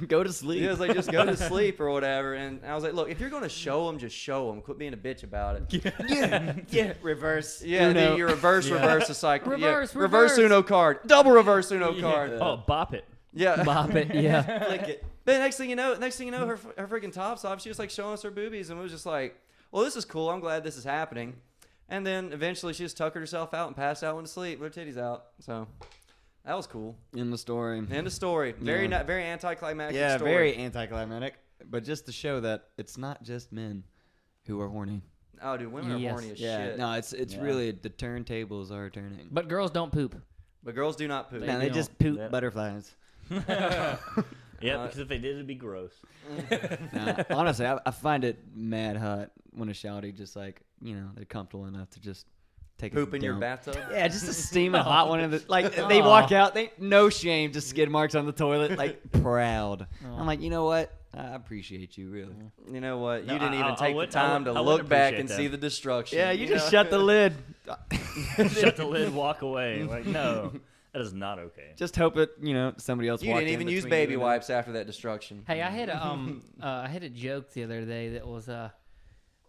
Go to sleep. He was like, just go to sleep or whatever. And I was like, look, if you're going to show them, just show them. Quit being a bitch about it. yeah. Reverse. Yeah, Uno. you reverse the cycle. Reverse, yeah. Reverse reverse. Uno card. Double reverse Uno card. Oh, bop it. Yeah. Bop it, yeah. Flick it. But next thing you know, her freaking top's off. She was like showing us her boobies, and we was just like, well, this is cool. I'm glad this is happening. And then eventually she just tuckered herself out and passed out, went to sleep with her titties out. So that was cool. In the story. End of story. Very Yeah. very anticlimactic Yeah, story. very anticlimactic. But just to show that it's not just men who are horny. Oh, dude, women Yes. are horny as Yeah, shit. no, it's Yeah. really the turntables are turning. But girls don't poop. But girls do not poop. Man, they don't. just poop Yeah. butterflies. Yeah, because if they did, it'd be gross. Nah, honestly, I find it mad hot when a shouty just like, they're comfortable enough to just take Poop a in your dump. bathtub? Yeah, just a steaming hot one. They walk out, they no shame, just skid marks on the toilet, like proud. I'm like, you know what? I appreciate you, really. You know what? You No, didn't even I take the wouldn't- time to I wouldn't look back appreciate and that. see the destruction. Yeah, you just shut the lid. Shut the lid, walk away. Like, no, that is not okay. Just hope it, somebody else. You walked didn't in even use between baby you and wipes after that destruction. Hey, I had a joke the other day that was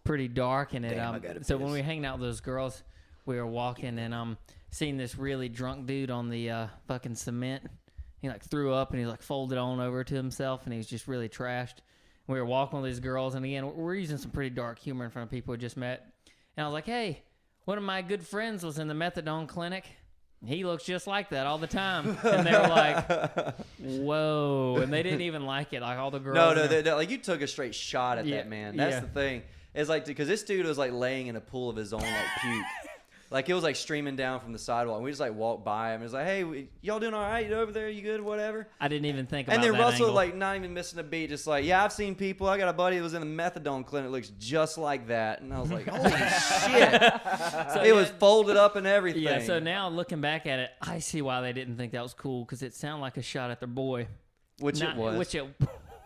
pretty dark, and it Damn, I gotta so when piss. we were hanging out with those girls, we were walking and seeing this really drunk dude on the fucking cement. He like threw up and he like folded on over to himself, and he was just really trashed. We were walking with these girls, and again, we're using some pretty dark humor in front of people we just met. And I was like, hey, one of my good friends was in the methadone clinic. He looks just like that all the time. And they were like, whoa. And they didn't even like it. Like all the girls. No, in there- they like you took a straight shot at Yeah, that man. That's yeah. the thing. It's like because this dude was like laying in a pool of his own like puke. Like, it was like streaming down from the sidewalk. And we just like walked by him. It was like, hey, y'all doing all right? You over there? You good? Whatever. I didn't even think about And then that Russell, angle. like, not even missing a beat, just like, yeah, I've seen people. I got a buddy that was in the methadone clinic, looks just like that. And I was like, holy shit. So, It was folded up and everything. Yeah, so now looking back at it, I see why they didn't think that was cool, because it sounded like a shot at their boy. Which it was. Which it,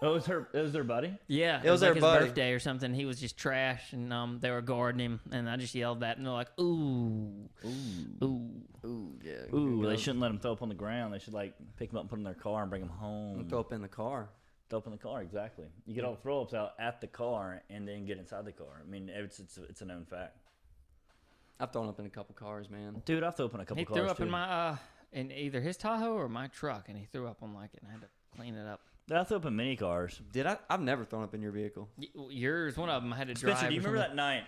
It was their buddy. yeah, It was like their his buddy. birthday or something. He was just trash, and they were guarding him, and I just yelled that, and they're like, ooh, ooh. Ooh, yeah. Ooh, they shouldn't let him throw up on the ground. They should like pick him up and put him in their car and bring him home. Throw up in the car. Throw up in the car, exactly. You get all the throw ups out at the car and then get inside the car. I mean, it's a known fact. I've thrown up in a couple cars, man. Dude, I've thrown up in a couple He cars threw up too. in my in either his Tahoe or my truck, and he threw up on like it, and I had to clean it up. Dude, I threw up in many cars. Did I? I've never thrown up in your vehicle. Yours, one of them, I had to drive. Spencer, do you or remember something. that night?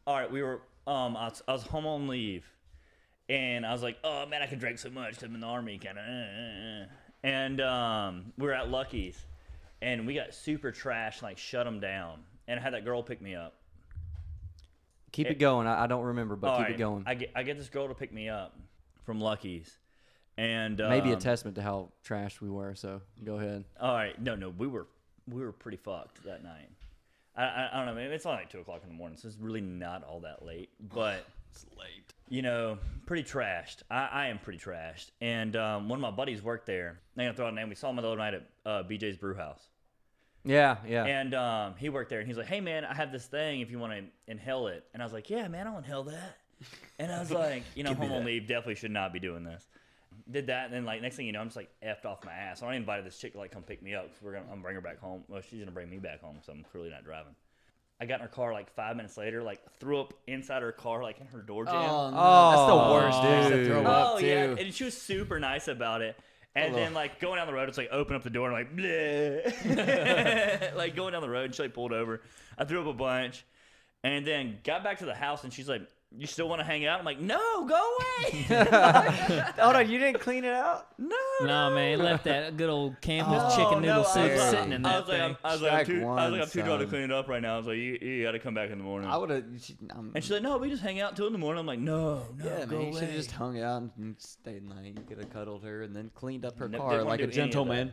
All right, we were I was home on leave, and I was like, oh man, I could drink so much 'cause I'm in the army, kind of. And we were at Lucky's, and we got super trash, like shut them down, and I had that girl pick me up. Keep it going. I don't remember, but All keep right, it going. I get this girl to pick me up from Lucky's, and Maybe a testament to how trash we were. So go ahead. All right, no, we were pretty fucked that night. I don't know, man. It's only like 2 o'clock in the morning, so it's really not all that late. But It's late. you know, pretty trashed. I am pretty trashed. And one of my buddies worked there. I'm gonna throw out a name. We saw him the other night at BJ's Brew House. Yeah, yeah. And he worked there, and he's like, "Hey, man, I have this thing. If you want to inhale it." And I was like, "Yeah, man, I'll inhale that." And I was like, "You know, home on leave, definitely should not be doing this." Did that, and then like next thing you know, I'm just like effed off my ass. So I invited this chick to like come pick me up. Cause I'm gonna bring her back home. Well, she's gonna bring me back home, so I'm clearly not driving. I got in her car like 5 minutes later, like threw up inside her car, like in her door jam. Oh, no. Oh, That's the worst, dude. To throw dude. up, too. Yeah, and she was super nice about it. And then like going down the road, it's like open up the door and like bleh. Like going down the road, and she like pulled over. I threw up a bunch, and then got back to the house, and she's like, "You still want to hang out?" I'm like, "No, go away." Hold on, you didn't clean it out? No, man, he left that good old Campbell's No, chicken noodle no, soup I was like- sitting in I that was like, thing. I'm Strike too one, dry to son. clean it up right now. I was like, you got to come back in the morning. I would have. And she's like, "No, we just hang out till in the morning." I'm like, "No, Yeah, go man, you should away." have just hung out and stayed in there. You could have cuddled her and then cleaned up her No, car didn't wanna like a do any of that. gentleman.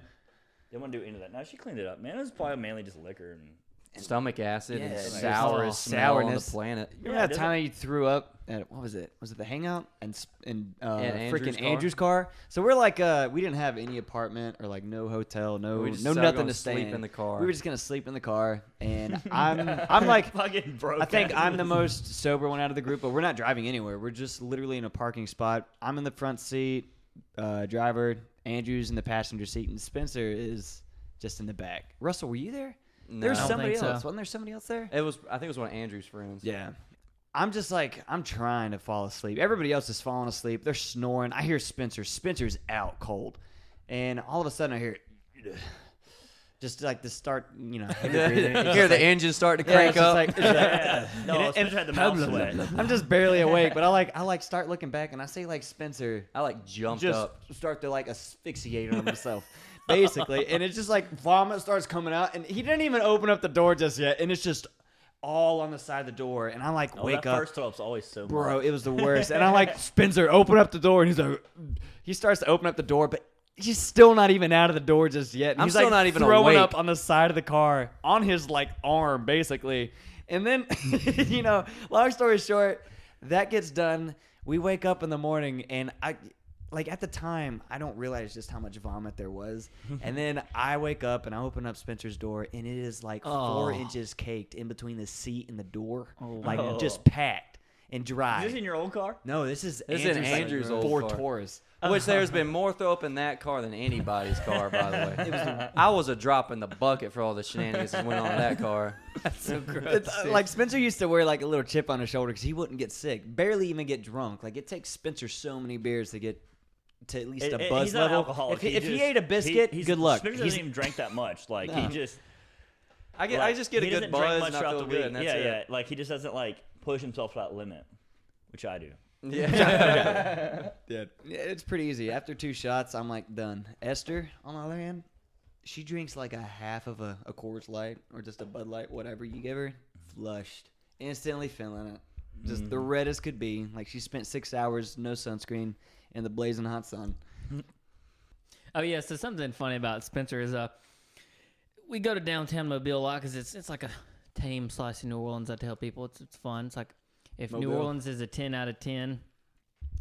Didn't want to do any of that. No, she cleaned it up, man. It was probably mainly just liquor and. Stomach acid and Yeah, sourest smell on the sourness. planet. Remember Yeah, that time you threw up at, what was it? Was it the Hangout and Andrew's freaking car? Andrew's car? So we're like, we didn't have any apartment or like no hotel, no We just no decided nothing gonna to stay sleep in the car. We were just gonna sleep in the car, and I'm like, Fucking broke. I think I'm the most sober one out of the group, but we're not driving anywhere. We're just literally in a parking spot. I'm in the front seat, driver. Andrew's in the passenger seat, and Spencer is just in the back. Russell, were you there? No. There's I don't somebody think so. else. Wasn't there somebody else there? It was. I think it was one of Andrew's friends. Yeah. I'm just like, I'm trying to fall asleep. Everybody else is falling asleep. They're snoring. I hear Spencer. Spencer's out cold. And all of a sudden I hear just like the start, you know, heavy breathing. It's Hear just the like- engine start to yeah, crank it's just up. like- it's just like- Yeah. No, And Spencer had the mouth sweat. I'm just barely awake, but I like start looking back and I see like Spencer I like jumped just up. start to like asphyxiate on himself. Basically, and it's just like vomit starts coming out, and he didn't even open up the door just yet, and it's just all on the side of the door, and I like Oh, wake that up. first throw up's always so Bro, much. it was the worst. And I'm like, Spencer, open up the door. And he's like, he starts to open up the door, but he's still not even out of the door just yet. And I'm he's still like not even throwing awake. up on the side of the car on his like arm, basically. And then, you know, long story short, that gets done. We wake up in the morning, and like at the time, I don't realize just how much vomit there was. And then I wake up and I open up Spencer's door, and it is like 4 inches caked in between the seat and the door, like Oh. just packed and dry. Is this in your old car? No, this is This is in Andrew's old Ford car. Taurus. Which there's been more throw up in that car than anybody's car, by the way. I was a drop in the bucket for all the shenanigans that went on in that car. So gross. It's, like Spencer used to wear like a little chip on his shoulder because he wouldn't get sick, barely even get drunk. Like it takes Spencer so many beers to get to at least a buzz He's not level. alcoholic. If he just- ate a biscuit, he's- good luck. Spencer doesn't even drink that much. Like No. he just. I just get a he good doesn't drink buzz much and I throughout feel the good, week. and that's yeah, it. yeah. Like he just doesn't like push himself to that limit, which I do. Yeah. Yeah, it's pretty easy. After 2 shots, I'm like done. Esther, on the other hand, she drinks like a half of a Coors Light or just a Bud Light, whatever you give her, flushed, instantly feeling it. just the reddest could be. Like she spent 6 hours, no sunscreen, in the blazing hot sun. Oh yeah, so something funny about Spencer is we go to downtown Mobile a lot because it's like a tame slice of New Orleans. I tell people it's fun. It's like if New Mobile. Orleans is a 10 out of 10,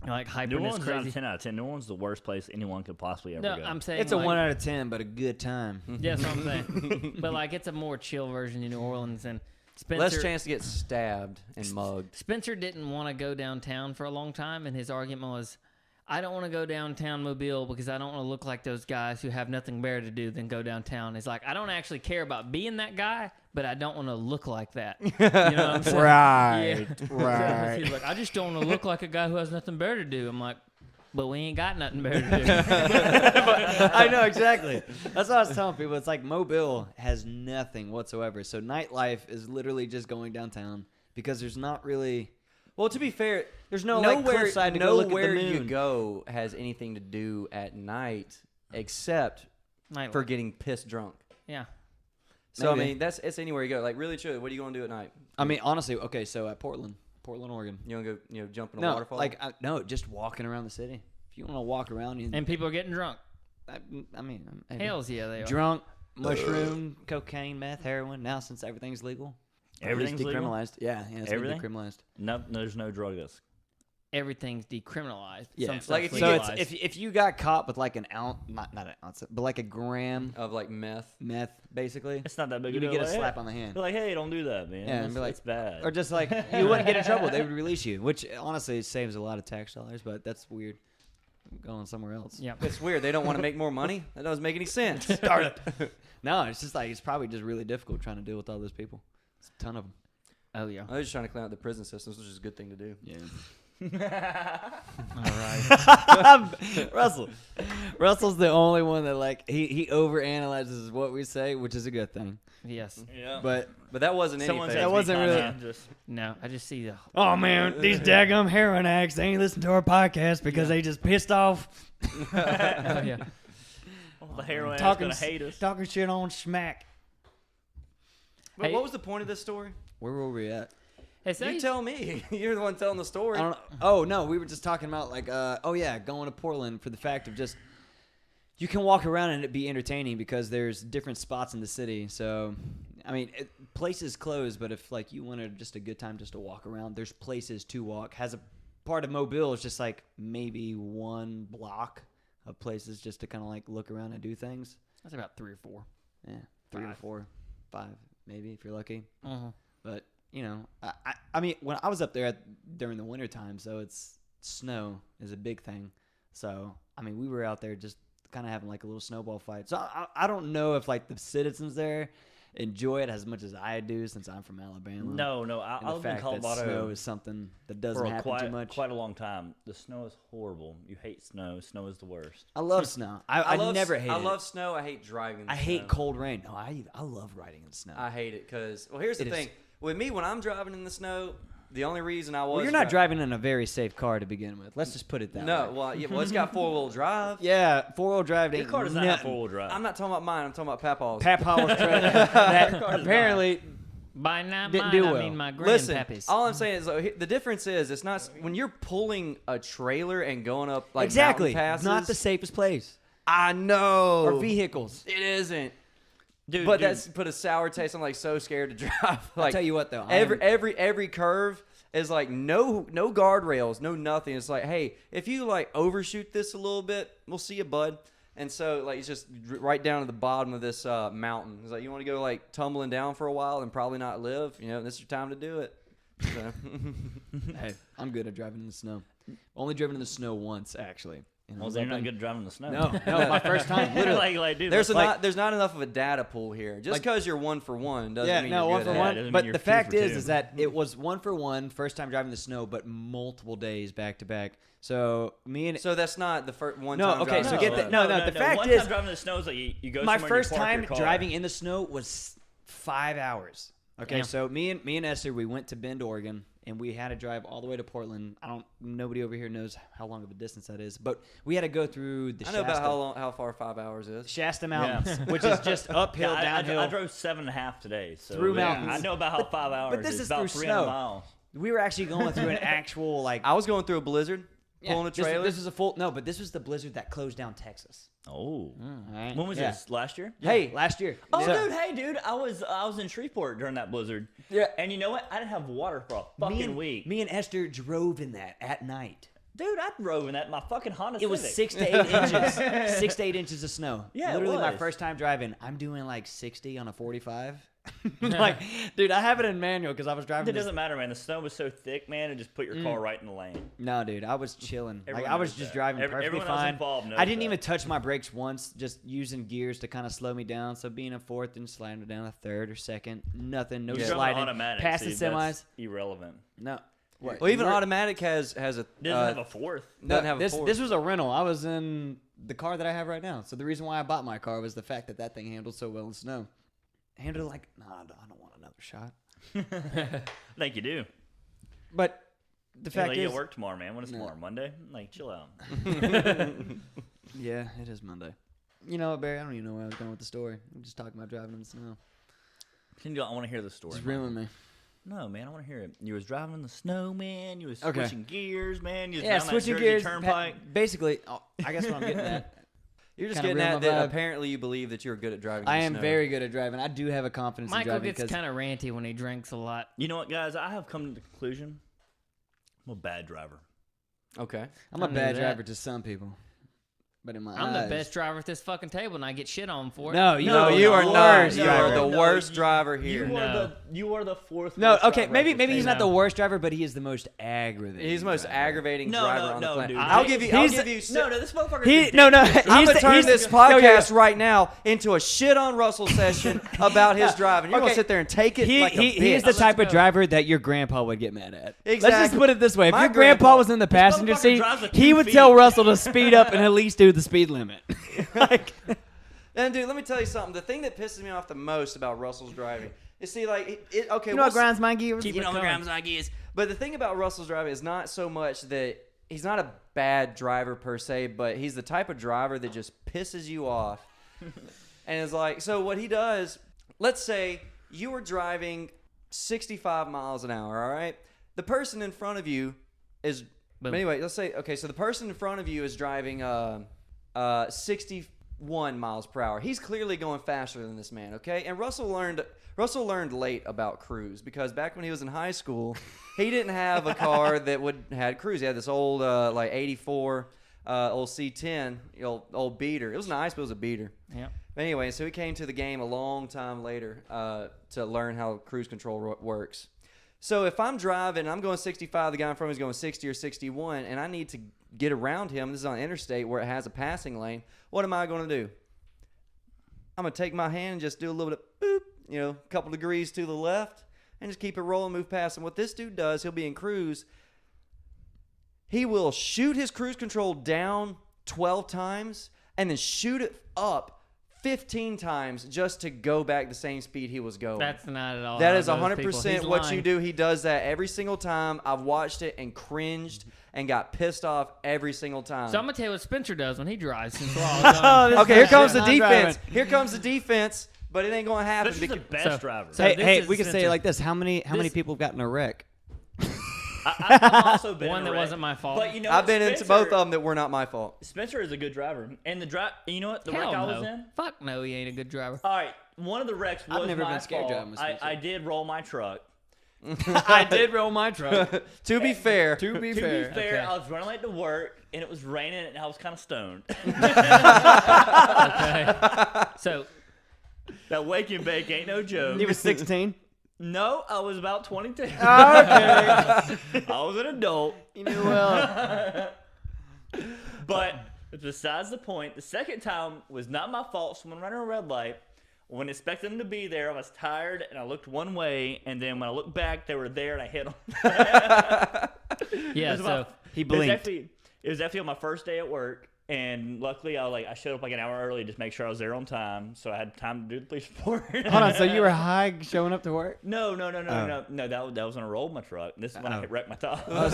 like hyping New is Orleans is not a crazy. 10 out of 10. New Orleans is the worst place anyone could possibly ever No, go. I'm saying It's a like, 1 out of 10, but a good time. Yeah, that's what I'm saying. But like it's a more chill version of New Orleans, and Spencer. Less chance to get stabbed and mugged. Spencer didn't want to go downtown for a long time, and his argument was, I don't want to go downtown Mobile because I don't want to look like those guys who have nothing better to do than go downtown. He's like, I don't actually care about being that guy, but I don't want to look like that. You know what I'm saying? Right, Yeah. right. He's like, I just don't want to look like a guy who has nothing better to do. I'm like, but we ain't got nothing better to do. I know exactly. That's what I was telling people. It's like Mobile has nothing whatsoever. So nightlife is literally just going downtown because there's not really. Well, to be fair, There's no like nowhere, cliffside to go look at the nowhere you moon. go has anything to do at night except Nightlife. for getting pissed drunk. Yeah. So Maybe. I mean, it's anywhere you go. Like really, truly, what are you going to do at night? I mean, honestly, okay. So at Portland, Oregon. You want to go, jump in a No, waterfall? like no, just walking around the city. If you want to walk around, And people are getting drunk. I mean, maybe. Hells yeah, they are. drunk, mushroom, cocaine, meth, heroin. Now since everything's legal, Everything's it's legal? decriminalized. Yeah, it's Everything? decriminalized. No, there's no drug that's Everything's decriminalized. Yeah. Some stuff's Like, if you So get- it's legalized. if you got caught with like an ounce, not an ounce, but like a gram of like meth. meth, basically, it's not that big. you of would a get deal. a Like, slap hey. on the hand. They're like, hey, don't do that, man. Yeah, and It's, be like- it's bad. Or just like you wouldn't get in trouble. They would release you, which honestly saves a lot of tax dollars. But that's weird. Going somewhere else. yeah. It's weird. They don't want to make more money. That doesn't make any sense. Start it. No, it's just like it's probably just really difficult trying to deal with all those people. It's a ton of them. Oh yeah. I was just trying to clean out the prison systems, which is a good thing to do. Yeah. All right. Russell's the only one that like he overanalyzes what we say, which is a good thing. Yes. yeah. But But that wasn't Someone anything. That wasn't really- Just, No, I just see the. oh man, these daggum heroin addicts, they ain't listen to our podcast because they just pissed off Oh yeah. the heroin is talking gonna hate us. talking shit on Smack. But Hey- what was the point of this story? Where were we at? Hey, so You tell me. You're the one telling the story. I don't know. Oh no, we were just talking about like going to Portland for the fact of just you can walk around and it be entertaining because there's different spots in the city. So I mean, places closed, but if like you wanted just a good time just to walk around, there's places to walk. Has a part of Mobile is just like maybe one block of places just to kind of like look around and do things. That's about 3 or 4. Yeah, 3 or Five. 4, 5 maybe if you're lucky. Uh-huh. But you know, I mean, when I was up there during the winter time, so it's snow is a big thing. So I mean, we were out there just kind of having like a little snowball fight. So I don't know if like the citizens there enjoy it as much as I do since I'm from Alabama. No, and I the lived in fact that Colorado snow is something that doesn't for happen too much. quite a long time. The snow is horrible. You hate snow. Snow is the worst. I love snow. I love, never hate I it. love snow. I hate driving. In the I hate snow. cold rain. No, I love riding in the snow. I hate it because here's the It is- thing. With me, when I'm driving in the snow, the only reason I was well, you're not driving in a very safe car to begin with. Let's just put it that No, way. well, it's got 4-wheel drive. Yeah, 4-wheel drive. Your ain't car does not have nothing. 4-wheel drive. I'm not talking about mine. I'm talking about Papaw's. Papaw's truck that Car does apparently By not Didn't mine, do I well. mean my Listen, grandpappy's. all I'm saying is the difference is it's not when you're pulling a trailer and going up like exactly mountain passes. not the safest place. I know. Or vehicles. It isn't. Dude, But dude, that's put a sour taste. I'm like so scared to drive. Like I'll tell you what though, every curve is like no guardrails, no nothing. It's like, hey, if you like overshoot this a little bit, we'll see you, bud. And so like it's just right down to the bottom of this mountain. It's like you want to go like tumbling down for a while and probably not live. You know, this is your time to do it. So. hey, I'm good at driving in the snow. Only driven in the snow once actually. And it well, was then up you're not in- good at driving in the snow. No, my first time. Literally. like, dude, There's that's- there's not enough of a data pool here. Just Like- because you're 1 for 1 doesn't Yeah, mean no, you're one good for at one. it. doesn't But mean the you're 2 fact for is 2. that it was 1 for 1, first time driving in the snow, but multiple days back to back. So me and So that's not the first one. No, time okay, driving so in get the that- snow. no, the fact One is- time driving in the snow is like you go my somewhere first and you park time your car. driving in the snow was 5 hours. Okay, Damn. so me and Esther, we went to Bend, Oregon, and we had to drive all the way to Portland. Nobody over here knows how long of a distance that is, but we had to go through the I know about how far 5 hours is. Shasta Mountains, which is just uphill, Yeah, downhill. I drove 7.5 today. So Through yeah, mountains. I know about how 5 hours this is is about through 300 snow. miles. We were actually going through an actual like. I was going through a blizzard, pulling a trailer. This was a full but this was the blizzard that closed down Texas. Oh. All right. When was this? Last year? Hey, last year. Oh, Yeah. dude, I was in Shreveport during that blizzard. Yeah. And you know what? I didn't have water for a fucking week. Me and Esther drove in that at night. Dude, I drove in that in my fucking Honda It was Civic. 6 to 8 inches. 6 to 8 inches of snow. Yeah, it literally my was. first time driving. I'm doing like 60 on a 45. Like, dude, I have it in manual because I was driving. It doesn't matter, man. The snow was so thick, man, it just put your car right in the lane. No, dude, I was chilling. Like Everyone I was knows just that. driving perfectly Everyone else fine. involved knows I didn't that. even touch my brakes once, just using gears to kind of slow me down. So being a fourth and sliding it down a third or second, nothing, no You're driving sliding. automatic. Past see, the semis, that's irrelevant. no. What? Well, even We're- automatic has a Doesn't have a fourth. doesn't have a this fourth. this was a rental. I was in the car that I have right now. So the reason why I bought my car was the fact that thing handled so well in snow. Handled it like, nah, I don't want another shot. I think you do. But the Fact fact you is, work tomorrow, man. When is No. tomorrow? Monday? Like, chill out. yeah, it is Monday. You know what, Barry? I don't even know where I was going with the story. I'm just talking about driving in the snow. I want to hear the story. Just man. ruin me. No, man, I want to hear it. You was driving in the snow, man. You was Okay. switching gears, man. You was Yeah, down switching that Jersey gears. Turnpike. Basically, I guess what I'm getting at. You're just kinda getting ruined at my that vibe. apparently you believe that you're good at driving. in I the am snow. very good at driving. I do have a confidence in Michael driving gets because kind of ranty when he drinks a lot. You know what, guys? I have come to the conclusion I'm a bad driver. Okay. I'm a I knew bad that. driver to some people. But in my I'm eyes, the best driver at this fucking table, and I get shit on for it. No, you, No, are you the are not. worst You driver. are the No, worst you- driver here. No. You are the fourth. No, worst okay, driver maybe at this he's table. not the worst driver, but he is the most aggravating. He's the most driver. aggravating No, driver no, on no, the planet. dude. I'll give you. I'll He's give the- you. No, this motherfucker. He no. I'm gonna turn he's this the- podcast right now into a shit on Russell session about his driving. You're Okay. gonna sit there and take it like a bitch. He is the Let's type of go. driver that your grandpa would get mad at. Let's just Exactly. put it this way: if My your grandpa grandpa- was in the passenger motherfucker seat, drives at he 2 would feet. tell Russell to speed up and at least do the speed limit. Like, And dude, let me tell you something. The thing that pisses me off the most about Russell's driving is see, like, okay, you know we'll what grinds my gears? Keep it on the grams like is. But the thing about Russell's driving is not so much that he's not a bad driver per se, but he's the type of driver that just pisses you off. And it's like, so what he does, let's say you were driving 65 miles an hour, all right? The person in front of you is, Boom. anyway, let's say, okay, so the person in front of you is driving 61 miles per hour. He's clearly going faster than this man, okay? And Russell learned late about cruise because back when he was in high school, he didn't have a car that had cruise. He had this old like 84 old C10, old beater. It was nice, but it was a beater. Yeah. Anyway, so he came to the game a long time later to learn how cruise control works. So if I'm driving, I'm going 65, the guy in front of me is going 60 or 61, and I need to get around him. This is on interstate where it has a passing lane. What am I going to do? I'm going to take my hand and just do a little bit of boop, a couple degrees to the left, and just keep it rolling, move past him. What this dude does, he'll be in cruise. He will shoot his cruise control down 12 times and then shoot it up 15 times just to go back the same speed he was going. That's not at all. That how is those people- 100% he's what lying. you do. He does that every single time. I've watched it and cringed and got pissed off every single time. So I'm gonna tell you what Spencer does when he drives. Since we're all done. Okay, here comes the I'm defense. driving. Here comes the defense, but it ain't going to happen. This is the because- best So- driver. so- hey, this is we can say Spencer. it like this: How many This- people have gotten a wreck? I've also been One in a that wreck. wasn't my fault. But you know, I've what? been into Spencer- both of them that were not my fault. Spencer is a good driver, and you know what? The Hell wreck I no. was in. Fuck no, he ain't a good driver. All right, one of the wrecks was I've never my been scared fault. driving with Spencer. I did roll my truck. I did roll my truck. To be fair, To be To fair, be fair, Okay. I was running late to work, and it was raining, and I was kind of stoned. Okay. So That wake and bake ain't no joke. he was 16. No, I was about 22. Okay. I was an adult. You knew well. But besides the point, the second time was not my fault. Someone running a red light. When I expected them to be there, I was tired, and I looked one way, and then when I looked back, they were there, and I hit them. yeah, so He It was blinked. actually on my first day at work, and luckily I showed up like an hour early just to make sure I was there on time, so I had time to do the police report. Hold on. So you were high showing up to work? No. That was when I rolled my truck. This is when I wrecked my top. Oh,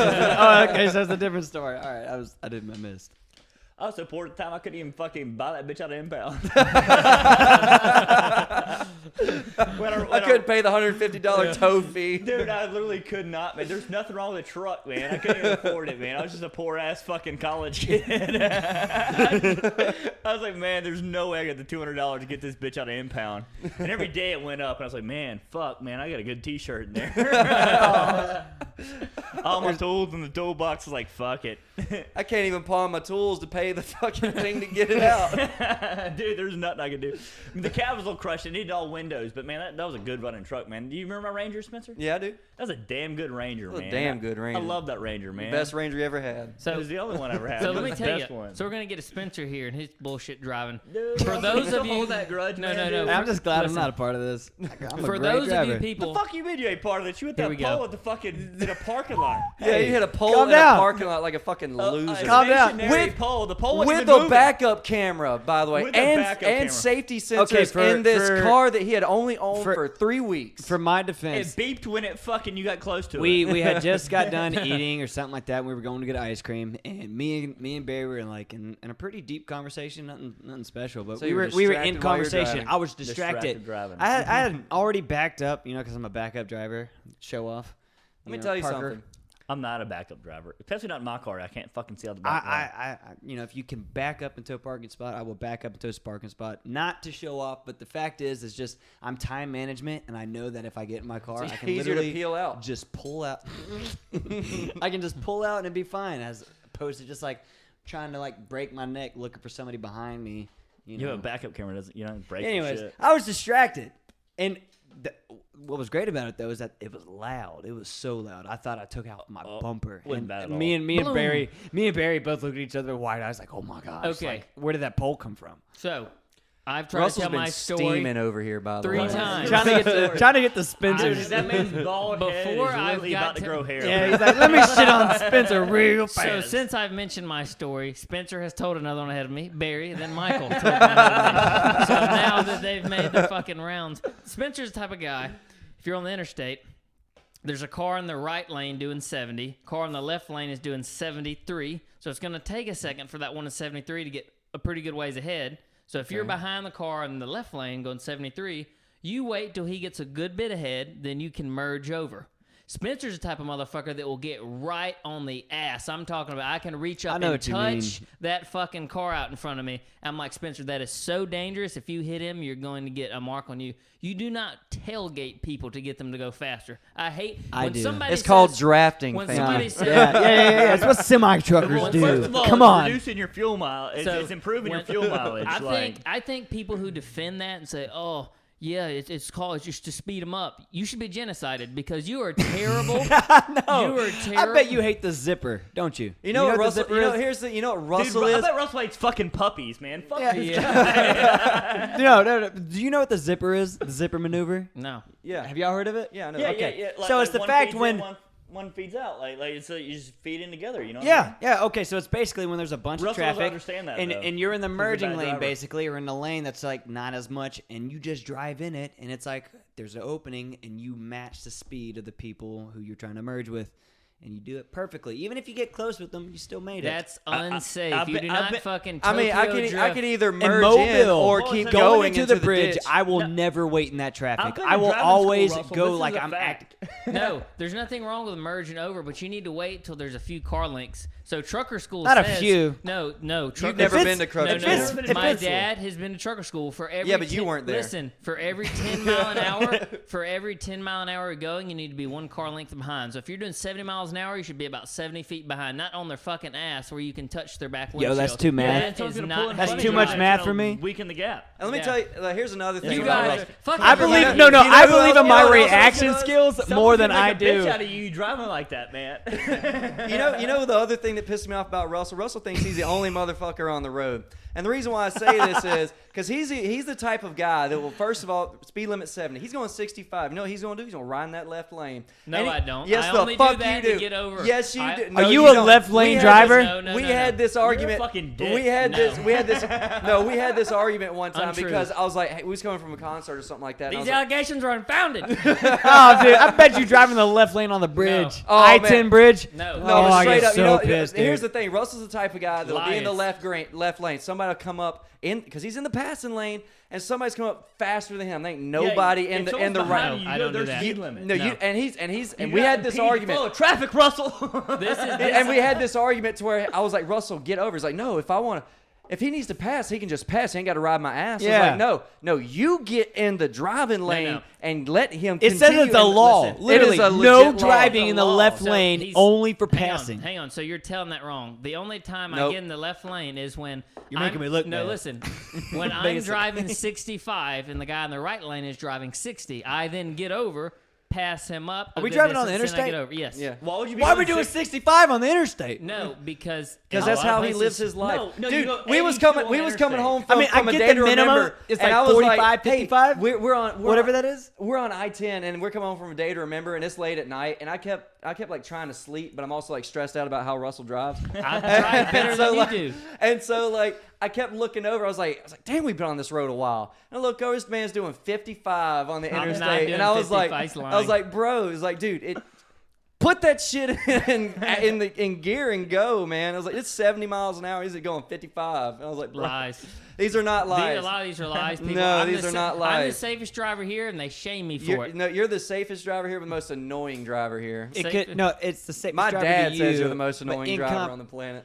okay. So that's a different story. All right. I missed. I was so poor at the time I couldn't even fucking buy that bitch out of impound. I couldn't pay the $150 tow fee. Dude, I literally could not, man. There's nothing wrong with the truck, man. I couldn't even afford it, man. I was just a poor ass fucking college kid. I was like, man, there's no way I got the $200 to get this bitch out of impound. And every day it went up, and I was like, man, fuck, man, I got a good T-shirt in there. All my tools in the toolbox was like, fuck it. I can't even pawn my tools to pay the fucking thing to get it out. Dude, there's nothing I could do. I mean, the cab was a little crushed. It needed all windows, but man, that was a good running truck, man. Do you remember my Ranger, Spencer? Yeah, I do. That was a damn good Ranger, That was a man. damn good Ranger. I love that Ranger, man. Best Ranger you ever had. It was the only one I ever had. So It let was me the tell best you. one. So we're gonna get a Spencer here and his bullshit driving. Dude, For I those still of you, hold that grudge, no, man, no, no. dude. I'm just glad Listen. I'm not a part of this. I'm a For great those driver. of you people, The fuck you mean you ain't part of this? You hit Here that we pole go. at the fucking in a parking lot. Yeah, you hit a pole calm in down. a parking lot like a fucking loser. Calm down. With pole. The pole wasn't With even a moving. backup camera, by the way, With a and backup camera. safety sensors Okay, in this for- car that he had only owned for- for 3 weeks. For my It defense, beeped when it fucking you got close to it. we had just got done eating or something like that. And we were going to get ice cream, and me and Barry were in a pretty deep conversation, nothing special. But So we you were were in distracted while you were conversation. driving. I was Distracted distracted. driving. I had already backed up, because I'm a backup driver. Show off. Let me tell you Parker. something. I'm not a backup driver, especially not in my car. I can't fucking see out the back. I if you can back up into a parking spot, I will back up into a parking spot. Not to show off, but the fact is just I'm time management, and I know that if I get in my car, It's I can easier to literally peel out. just pull out. I can just pull out and it'd be fine, as opposed to just like trying to like break my neck looking for somebody behind me. You have a backup camera, doesn't you don't break Anyways, shit. I was distracted, and what was great about it though is that it was loud. It was so loud. I thought I took out my bumper. wasn't And bad at me all. and me and Barry both looked at each other with wide eyes, like, "Oh my gosh!" Okay. like, where did that pole come from? so I've tried Russell's to tell been my story. steaming over here, by the 3 way. times. trying to get the Dude, Spencer. that man's bald head is Before I've literally got about to to- grow hair. Yeah, he's like, "Let me shit on Spencer real fast." So since I've mentioned my story, Spencer has told another one ahead of me, Barry, and then Michael told one ahead of me. So now that they've made the fucking rounds, Spencer's the type of guy, if you're on the interstate, there's a car in the right lane doing 70, car in the left lane is doing 73, so it's going to take a second for that one in 73 to get a pretty good ways ahead. So if you're behind the car in the left lane going 73, you wait till he gets a good bit ahead, then you can merge over. Spencer's the type of motherfucker that will get right on the ass. I'm talking about I can reach up I know and what you mean. touch that fucking car out in front of me. I'm like, Spencer, that is so dangerous. If you hit him, you're going to get a mark on you. You do not tailgate people to get them to go faster. I hate I when do. somebody It's called says- drafting, when fam. somebody says, yeah. It's what semi truckers Well, do. First of all, Come it's on. reducing your fuel mileage. So, It's improving your when- fuel mileage. I think people who defend that and say, "Oh, yeah, it's called just to speed them up," you should be genocided because you are terrible. No, You are I terrible. bet you hate the zipper, don't you? You know what the Russell? zipper You know, is? here's the. You know what Dude, Russell I is? bet Russell hates fucking puppies, man. Fuck Yeah. this Yeah. No. Do you know what the zipper is? The zipper maneuver? No. Yeah. Have y'all heard of it? Yeah, I know. Yeah, Okay. yeah. Like, So it's the one fact feeds in, when- one feeds out, like so you just feed in together. You know? What I Yeah, mean? yeah. Okay, so it's basically when there's a bunch Russell of doesn't traffic, understand that, and though. and you're in the He's a merging bad lane driver. basically, or in a lane that's like not as much, and you just drive in it, and it's like there's an opening, and you match the speed of the people who you're trying to merge with, and you do it perfectly. Even if you get close with them, you still made it. That's unsafe. I've You been- do I've not been- fucking I mean, I Tokyo can drift. either in merge Mobile in or Well, keep it's going going into the the bridge. ditch. I will never wait in that traffic. I've been I in will driving school, always Russell. go This is like a I'm fact. No, there's nothing wrong with merging over, but you need to wait till there's a few car links. So trucker school Not a says, few. No, trucker. You've never If been it's- to trucker No, if no, it's- school. if my it's- dad has been to trucker school for every. Yeah, but you weren't there. Listen, for every 10 mile an hour, for every 10 mile an hour going, you need to be one car length behind. So if you're doing 70 miles an hour, you should be about 70 feet behind, not on their fucking ass where you can touch their back windshield. that's too mad. That Someone's is gonna not pull in That's front too of much you, math it's for gonna me. Weaken the gap. And let me Yeah. tell you, here's another thing. You about guys, Russell. fucking I believe everybody- no, You know I who believe else- in my you know who else reaction does? skills Someone more can than make I a bitch out do. of you driving like that, man. You know the other thing that pisses me off about Russell? Russell thinks he's the only motherfucker on the road. And the reason why I say this is because he's the type of guy that will, first of all, speed limit 70. He's going 65. You know what he's going to do? He's going to ride in that left lane. No, And I don't. Yes, I the only fuck do that you to do. get over. Yes, you I- do. Are No, you a don't. left We lane had driver? this- No, no, we no, had no. this argument. fucking dick. We had No. this. We had this. No, we had this argument one time Untrue. because I was like, hey, we was coming from a concert or something like that. and I These was like, allegations are unfounded. Oh, dude, I bet you driving the left lane on the bridge. Oh, I-10 man. bridge. No. No, Oh, but I straight get up. so pissed, Here's dude. the thing. Russell's the type of guy that'll be in the Liars. left lane. Somebody will come up in because he's in the passing lane, and somebody's come up faster than him. There ain't nobody in the right. I don't do that. Speed limit. No, No. you and we had this argument. Follow traffic, Russell. This is And we had this argument to where I was like, Russell, get over. He's like, no, if he needs to pass, he can just pass. He ain't got to ride my ass. I Yeah. was like, no, you get in the driving lane no. and let him It says continue. it's a and law. listen, Literally, it is a no legit law. driving It's in a the law. left So lane, he's- only for Hang on, passing. hang on. So you're telling that wrong. The only time I Nope. get in the left lane is when You're making me look No, bad. listen. When I'm Basically. driving 65 and the guy in the right lane is driving 60, I then get over, pass him up. Are we the driving on the distance, and I interstate? get over. Yes. Yeah. Why would you be Why are we doing doing 60? 65 on the interstate? No, because Because in that's a lot how of he places- lives his life. No, Dude, you go we was 82 coming on we the was coming interstate. home I from, mean, I from a get day the to minimum. remember. It's and like I was 45, like, hey, 55? we're on Whatever that is? We're on I-10 and we're coming home from a day to remember, and it's late at night, and I kept like trying to sleep, but I'm also like stressed out about how Russell drives. I drive better so, than like, you do. And so like I kept looking over. I was like, damn, we've been on this road a while. And I look over, this man's doing 55 on the I'm not interstate, doing and I was 55, like, he's I was lying. like, bro, it's like, dude, put that shit in gear and go, man. I was like, it's 70 miles an hour. Is it going 55? And I was like, bro, Lies. these are not A lies. lot of these are lies. People. No, I'm these the are not I'm the lies. safest driver here, and they shame me for it. You're the safest driver here, but the most annoying driver here. It's the same. My dad says you're the most but annoying driver on the planet.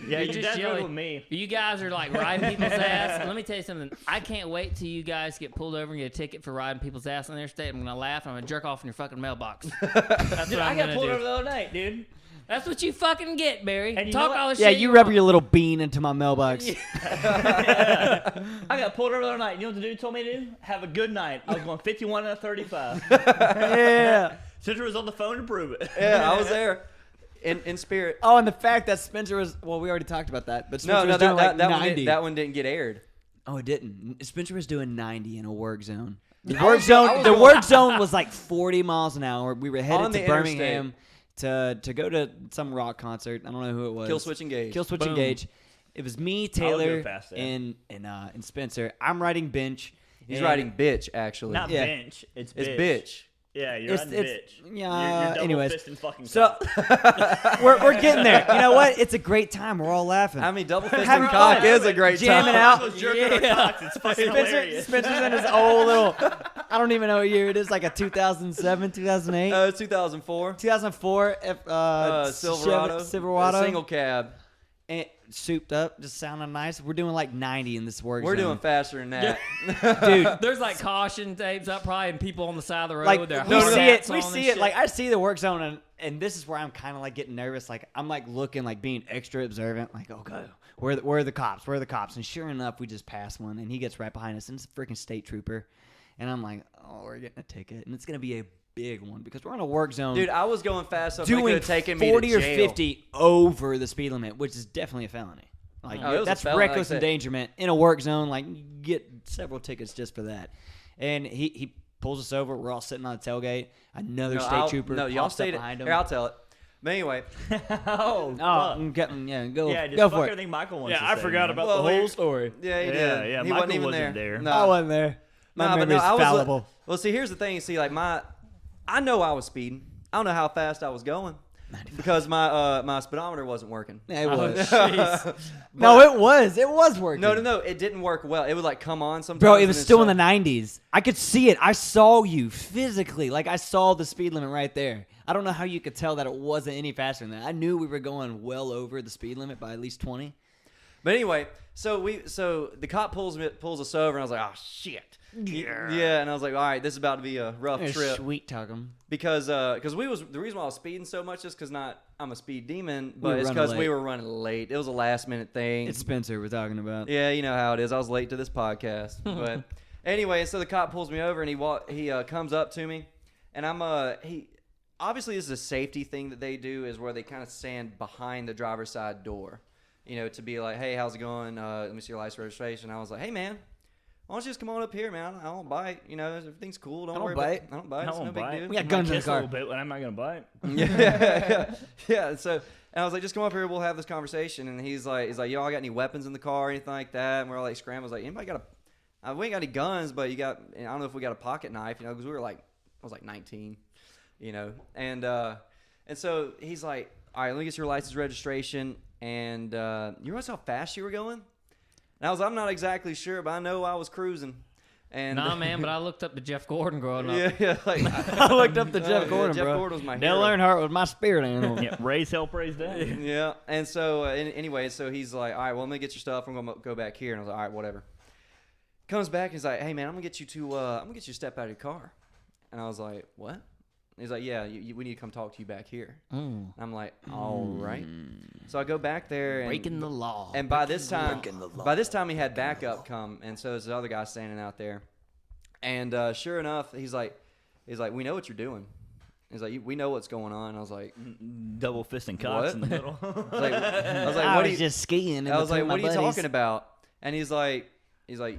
Yeah, You're you just just yelling. with me. You guys are like riding people's ass. Let me tell you something. I can't wait till you guys get pulled over and get a ticket for riding people's ass on the interstate. I'm gonna laugh. And I'm gonna jerk off in your fucking mailbox. That's Dude, what I I'm got gonna pulled do. over the other night, dude. That's what you fucking get, Barry. And you Talk know what? all the Yeah, shit you rub want. your little bean into my mailbox. I got pulled over the other night. You know what the dude told me to do? Have a good night. I was going 51 and a 35. Yeah. Spencer was on the phone to prove it. Yeah, I was there in spirit. Oh, and the fact that Spencer was, well, we already talked about that, but Spencer No, was doing like that 90. one didn't get aired. Oh, it didn't. Spencer was doing 90 in a work zone. The I work was zone, the going- work zone was like 40 miles an hour. We were On headed the to Birmingham to go to some rock concert. I don't know who it was. Kill Switch Engage. Kill Switch Boom. Engage. It was me, go Taylor, fast there. and Spencer. I'm riding bench. He's and riding bitch, actually. Not Yeah. bench. It's it's bitch. bitch. Yeah, you're riding bitch. Yeah. You're double Anyways, fisting fucking so cock. we're getting there. You know what? It's a great time. We're all laughing. I mean, double fisting Having cock fun. is a great Jamming time. out. I was jerking our cocks. It's fucking hilarious. Spencer's in his old little. I don't even know what year it is. Like a 2007, 2008, 2004. 2004. Silverado. Silverado. Single cab. And souped up, just sounding nice. We're doing like 90 in this work We're zone. doing faster than that. Dude. There's like caution tapes up, probably, and people on the side of the road. Like their we hard see hats it, we on and see it. shit. Like I see the work zone, and this is where I'm kind of like getting nervous. Like I'm like looking, like being extra observant. Like okay, where are the cops? Where are the cops? And sure enough, we just pass one, and he gets right behind us, and it's a freaking state trooper. And I'm like, oh, we're getting a ticket, and it's gonna be a big one because we're in a work zone. Dude, I was going fast, so they could doing have taken me 40 to or jail. 50 over the speed limit, which is definitely a felony. Like Oh, it was a that's felony, like I reckless said. endangerment in a work zone. Like you get several tickets just for that. And he pulls us over. We're all sitting on the tailgate. Another No, state trooper. No, y'all pops up stayed. behind him. Here, I'll tell it. But anyway, Oh, Oh, fuck. I'm getting, go, Yeah, just go fuck for it. everything Michael wants Yeah, to I say, forgot man. about Well, the whole we- story. yeah, he Yeah, did. yeah, he Michael wasn't even wasn't there. there. No. I wasn't there. My Nah, but memory's I was. fallible. Well, see, here's the thing. See, like I know I was speeding. I don't know how fast I was going because my speedometer wasn't working. Yeah, it Oh, was. jeez. No, it was. It was working. No, it didn't work well. It would like come on sometimes. Bro, it and was then still in some- the 90s. I could see it. I saw you physically. Like, I saw the speed limit right there. I don't know how you could tell that it wasn't any faster than that. I knew we were going well over the speed limit by at least 20. But anyway, so the cop pulls us over, and I was like, oh shit. Yeah, and I was like, all right, this is about to be a rough trip Sweet talk 'em. because the reason why I was speeding so much is because I'm a speed demon, We but were it's running because we late. were running late. It was a last minute thing. It's Spencer we're talking about. Yeah, you know how it is. I was late to this podcast, but anyway, so the cop pulls me over and he comes up to me, and he obviously this is a safety thing that they do is where they kind of stand behind the driver's side door, to be like, hey, how's it going? Let me see your license registration. I was like, hey man, why don't you just come on up here, man? I don't bite. You know, everything's cool. Don't I don't worry bite. about it. I don't bite. I It's no won't big bite. deal. We got I might guns in the kiss car. a little bit, but I'm not gonna bite. Yeah. So, and I was like, just come up here. We'll have this conversation. And he's like, y'all got any weapons in the car or anything like that? And we're all like scrambling. I was like, anybody got we ain't got any guns, but you got, and I don't know if we got a pocket knife, you know, because we were like, I was like 19, you know. And so he's like, all right, let me get your license registration. And you realize how fast you were going? And I was, I'm not exactly sure, but I know I was cruising. And Nah, man, but I looked up to Jeff Gordon growing up. yeah, like I looked up to Jeff Gordon, Jeff bro. Gordon was my Dale hero. Earnhardt was my spirit animal. Yeah, raise hell, praise down. Yeah, and so anyway, so he's like, all right, well, let me get your stuff. I'm gonna go back here, and I was like, all right, whatever. Comes back and he's like, hey man, I'm gonna get you to step out of your car, and I was like, what? And he's like, yeah, we need to come talk to you back here. And I'm like, all right. So I go back there and Breaking the law. and by this time he had backup come, and so there's the other guy standing out there, and sure enough, he's like, we know what you're doing. He's like, we know what's going on. I was like, Double fisting cocks What? in the middle. I was like, I what was are you, just skiing. I was like, what are you talking about? And he's like,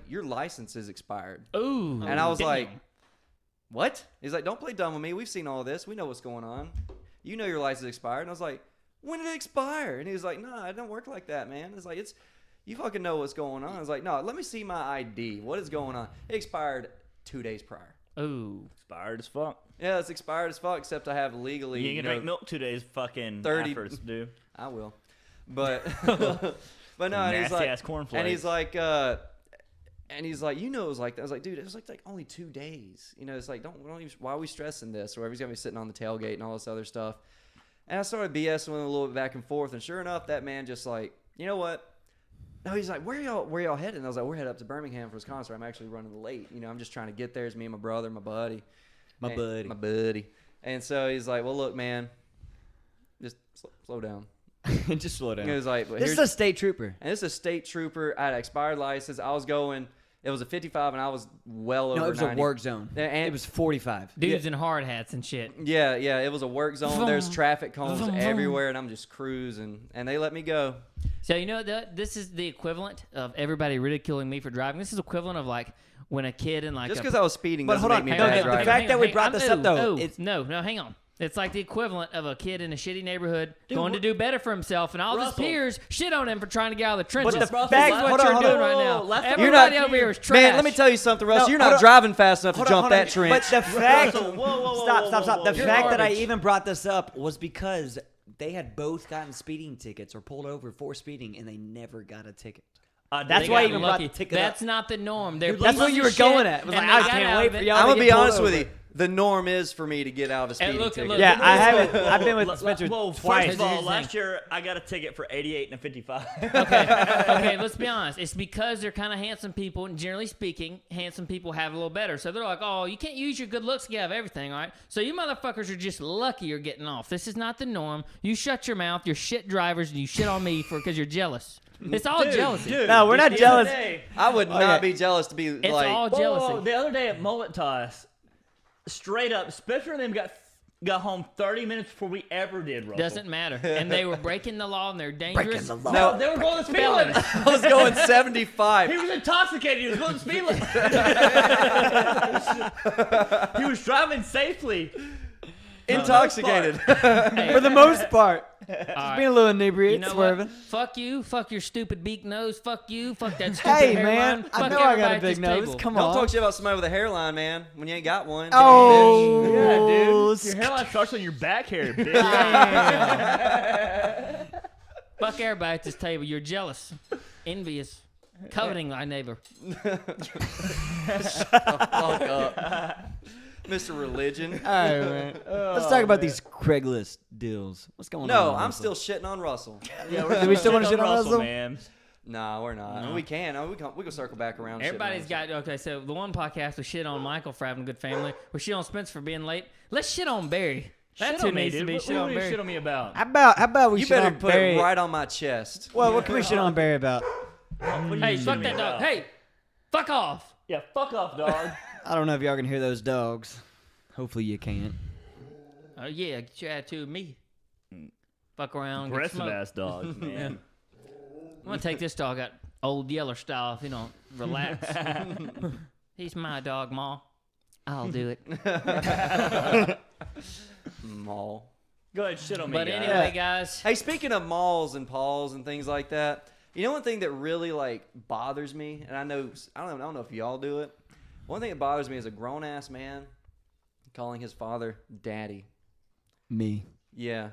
your license is expired. Ooh. And I was damn. like, what? He's like, don't play dumb with me. We've seen all this. We know what's going on. You know your license expired. And I was like, when did it expire? And he was like, nah, it don't work like that, man. It's like, you fucking know what's going on. I was like, no, let me see my ID. What is going on? It expired 2 days prior. Ooh. Expired as fuck. Yeah, it's expired as fuck, except I have legally. You can drink milk 2 days fucking 30 after it's due. I will. But, but no, and he's Nasty like, ass cornflakes. and he's like, you know, it was like that. I was like, dude, it was like only 2 days. You know, it's like, don't even, why are we stressing this? Or he's gonna be sitting on the tailgate and all this other stuff. And I started BSing with him a little bit back and forth. And sure enough, that man just like, you know what? No, he's like, where y'all headed? And I was like, we're headed up to Birmingham for his concert. I'm actually running late. You know, I'm just trying to get there. It's me and my brother, my buddy. My buddy. And so he's like, well, look, man, just slow down. Just slow down. He was like, well, This is a state trooper. and this is a state trooper. I had an expired license. I was going. It was a 55, and I was well over. No, it was 90. a work zone. And It was 45. Dudes in hard hats and shit. Yeah, it was a work zone. There's Vroom. traffic cones Vroom, vroom. everywhere, and I'm just cruising. And they let me go. So you know this is the equivalent of everybody ridiculing me for driving. This is equivalent of like when a kid in like Just a because I was speeding But doesn't hold make on, me no, bad the driver. fact that we brought this up, though, it's no, hang on. It's like the equivalent of a kid in a shitty neighborhood Dude, going to do better for himself, and all his Russell. peers shit on him for trying to get out of the trenches. the That's fact- what hold on, you're hold doing on. right Whoa, now. whoa, whoa. Everybody You're not- over here is trash. Man, let me tell you something, Russ. No, You're hold not on. driving fast enough to Hold jump on, that But trench. the fact, Russell, whoa, stop. The whoa, fact that I garbage. even brought this up was because they had both gotten speeding tickets or pulled over for speeding, and they never got a ticket. That's They why I got even brought lucky. the ticket That's up. not the norm. They're That's what pieces you of were going shit, at. It was and like, they I got can't out wait of for it. y'all I'm to gonna get be pulled honest with over. you. The norm is for me to get out of a speeding look, ticket. look, Yeah, I haven't. Whoa, I've been whoa, with Spencer Whoa, twice. first of all, Here's the last thing. year I got a ticket for 88 and a 55. Okay, let's be honest. It's because they're kind of handsome people, and generally speaking, handsome people have a little better. So they're like, oh, you can't use your good looks to get out of everything, all right? So you motherfuckers are just lucky you're getting off. This is not the norm. You shut your mouth. You're shit drivers, and you shit on me because you're jealous. It's all jealousy. No, we're not jealous. I would not be jealous to be It's like. all jealousy. The other day at Mullet Toss, straight up, Spencer and them got home 30 minutes before we ever did, Russell. Doesn't matter. And they were breaking the law, and they're dangerous. No, they were going the speed limit. I was going 75. He was intoxicated. He was going the speed limit. He was driving safely. Intoxicated. Hey, For the most part. all Just right. being a little You inebriated, know swerving. what? Fuck you. Fuck your stupid beak nose. Fuck you. Fuck that stupid Hey, hairline. man. Fuck I know I got everybody a at big this nose. table. Come Don't on. talk shit about somebody with a hairline, man. When you ain't got one. Oh, Yeah, dude. Your hairline starts on your back hair, bitch. Fuck everybody at this table. You're jealous, envious, coveting thy neighbor. Fuck up. Mr. Religion. All right, man. Let's talk about these Craigslist deals. What's going on? No, I'm Russell? still shitting on Russell. Yeah, Do we still wanna shit on Russell? man? Nah, we're not. No. We can. We can circle back around. Everybody's got okay. So the one podcast we shit on Michael for having a good family. We shit on Spence for being late. Let's shit on Barry. That's Shit who on me, needs to dude. be What shit on do you Barry. shit on me about? How about we You shit better on put Barry? it right on my chest. Well, what can we shit on Barry about? What are you Hey, shitting fuck me that dog. about? Hey, fuck off. Yeah, fuck off, dog. I don't know if y'all can hear those dogs. Hopefully you can't. Oh yeah, get your attitude with me. Fuck around. Get Aggressive smoked. ass dogs, man. I'm gonna take this dog out old Yeller style if you don't relax. He's my dog, Ma. I'll do it. Mall. Go ahead, shit on me, But guys. anyway, guys. Hey, speaking of malls and paws and things like that, you know one thing that really like bothers me, and I don't know if y'all do it. One thing that bothers me is a grown ass man calling his father daddy. Me. Yeah.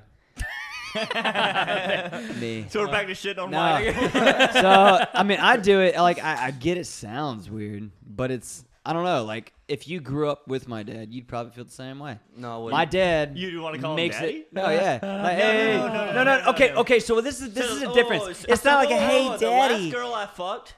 Me. So we're back to shit on No. Mike. So I mean, I do it. Like I get it sounds weird, but it's I don't know. Like if you grew up with my dad, you'd probably feel the same way. No, I wouldn't. My dad. You wanna call him makes daddy? it. No, yeah. Like, hey, no. Okay, okay. So this is a difference. It's not like a hey, The daddy. last girl I fucked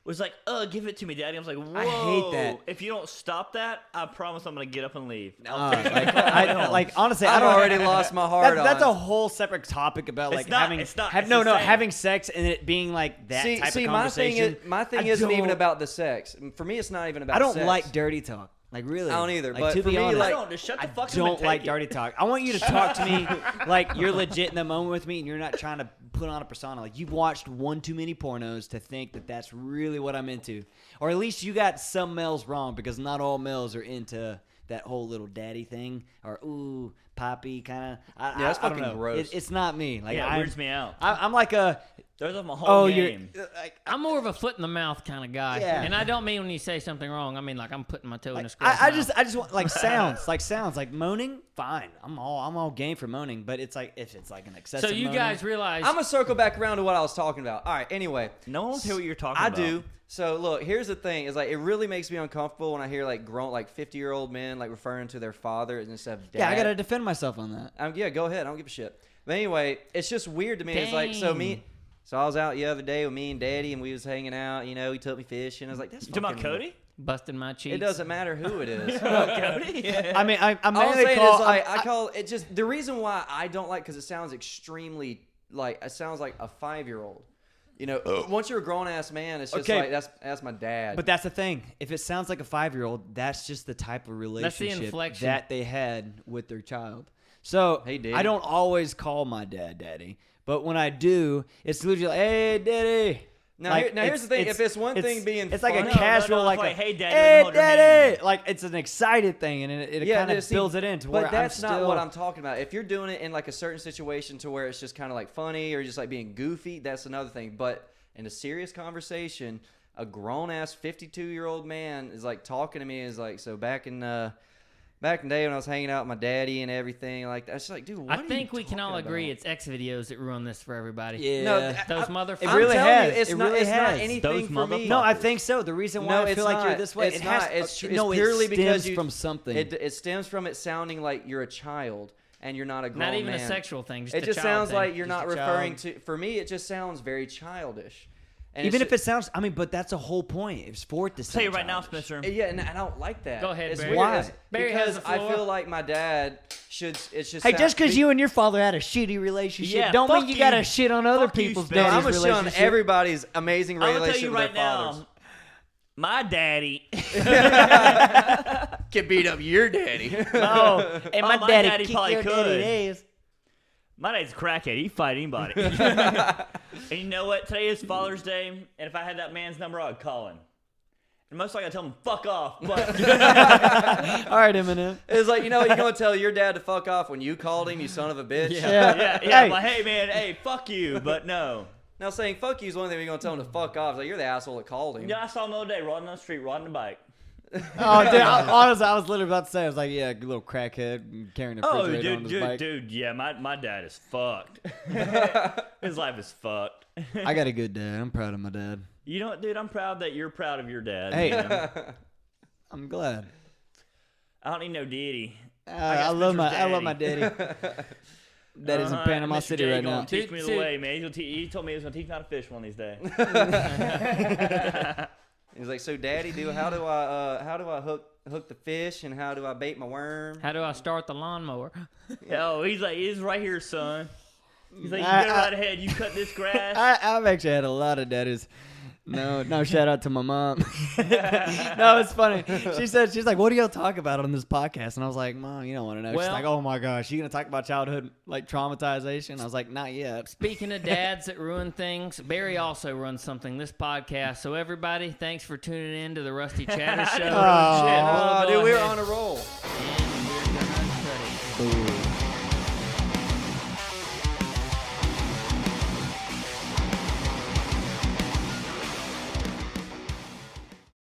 was like, give it to me, daddy. I was like, whoa. I hate that. If you don't stop that, I promise I'm gonna get up and leave. Like honestly, I I've don't already lost my heart That's on. a whole separate topic about It's like not- having it's not- have, it's no the no same. having sex and it being like that type of conversation. My thing I isn't even don't- about the sex. For me, it's not even about I don't sex. like dirty talk. Like really, I don't either, Like, but to for be me, honest, like- I don't. Just shut the fuck up. I don't and like take dirty it. talk. I want you to talk to me like you're legit in the moment with me, and you're not trying to put on a persona. Like you've watched one too many pornos to think that that's really what I'm into, or at least you got some males wrong because not all males are into that whole little daddy thing or ooh poppy kind of. Yeah, that's I don't fucking know. gross. It's not me. Like Yeah, it I'm, weirds me out. I'm like a There's a whole oh game. you're like I'm more of a foot in the mouth kind of guy. Yeah. And I don't mean when you say something wrong. I mean like I'm putting my toe in a girl's I mouth. just want like sounds like moaning. Fine, I'm all game for moaning, but it's like if it's like an excessive. So you moaning, guys realize I'm gonna circle back around to what I was talking about. All right. Anyway, No one will tell what you're talking I about. do. So look, here's the thing: is like it really makes me uncomfortable when I hear like 50-year-old men like referring to their father instead of dad. yeah, I gotta defend myself on that. Yeah, go ahead. I don't give a shit. But anyway, it's just weird to me. It's like Dang. So I was out the other day with me and Daddy, and we was hanging out. You know, he took me fishing. I was like, "That's You talking about fucking- Cody? busting my cheeks. It doesn't matter who it is. Cody? Yeah. I mean, I All I'm mainly saying call. is like I call it just the reason why I don't like because it sounds extremely like it sounds like a 5-year-old. You know, once you're a grown ass man, it's just Okay. like that's my dad. but that's the thing. If it sounds like a 5-year-old, that's just the type of the relationship inflection. that they had with their child. So Hey, Daddy. I don't always call my dad daddy, but when I do, it's literally like, "Hey, daddy." Now, here's the thing: if it's one thing being it's like funny- a casual, no, like, it's a, like, "Hey, Daddy, hey, hold your daddy," hand. like it's an excited thing, and it kind of see, builds it into where But that's I'm still, not what I'm talking about. If you're doing it in like a certain situation to where it's just kind of like funny or just like being goofy, that's another thing. But in a serious conversation, a grown ass 52-year-old man is like talking to me is like so back in the day when I was hanging out with my daddy and everything like that. It's like, dude, what I are think you we can all talking agree about? it's X videos that ruin this for everybody. Yeah. No, Those I- motherfuckers. It I'm really telling has. you, it's It not. really It's not has. anything Those for me. No, I think so. The reason why No, I it's feel like you're not. this way, It's it has, not. It's no, purely it because stems you from something. It stems from it sounding like you're a child and you're not a grown Not even man. a sexual thing. Just It a just child sounds thing. like you're Just not a referring child. to. For me, it just sounds very childish. And Even it's if it sounds, I mean, but that's the whole point. It's for it to Tell you sound right now, childish. Spencer. Yeah, and I don't like that. Go ahead, it's Barry. Weird. Why? It's Barry has because the I floor. feel like my dad should. It's just. Hey, sound- just because you and your father had a shitty relationship, Yeah, don't mean fuck you you. gotta shit on other Fuck you, people's Spencer. No, I'm daddy's gonna shit on relationship. everybody's amazing I'm gonna tell relationship you with right their fathers. now, my daddy. Can beat up your daddy. Oh, and my, my daddy, daddy kicked probably your could. daddy ass. My dad's a crackhead. He'd fight anybody. And you know what? Today is Father's Day, and if I had that man's number, I'd call him. And most likely I'd tell him, fuck off. But All right, Eminem. It's like, you know, you're gonna tell your dad to fuck off when you called him, you son of a bitch. yeah, Hey. like, hey, man, hey, fuck you. But no. Now saying fuck you is one thing you're gonna tell him to fuck off. It's like you're the asshole that called him. Yeah, I saw him the other day riding on the street, riding a bike. Oh, dude, honestly, I was literally about to say, I was like, yeah, little crackhead carrying a Oh, refrigerator on his bike. dude, yeah, my dad is fucked. His life is fucked. I got a good dad. I'm proud of my dad. You know what, dude? I'm proud that you're proud of your dad. Hey. man. I'm glad. I don't need no deity. I love my daddy. Daddy's in Panama Mr. City J right gonna now. Teach me the Dude, way, man. He told me he was gonna teach me how to fish one of these days. He's like, so daddy, how do I hook the fish and how do I bait my worm? How do I start the lawnmower? Oh, he's like, it's right here, son. He's like, you I- go right ahead. You cut this grass. I've actually had a lot of daddies. No, shout out to my mom. No, it's funny. She's like, what do y'all talk about on this podcast? And I was like, Mom, you don't want to know. She's Well- like, oh my gosh, you going to talk about childhood like traumatization? I was like, not yet. Speaking of dads that ruin things, Barry also runs something, this podcast. So everybody, thanks for tuning in to the Rusty Chatter Show. Oh, We'll Oh, go dude, we were ahead. on a roll.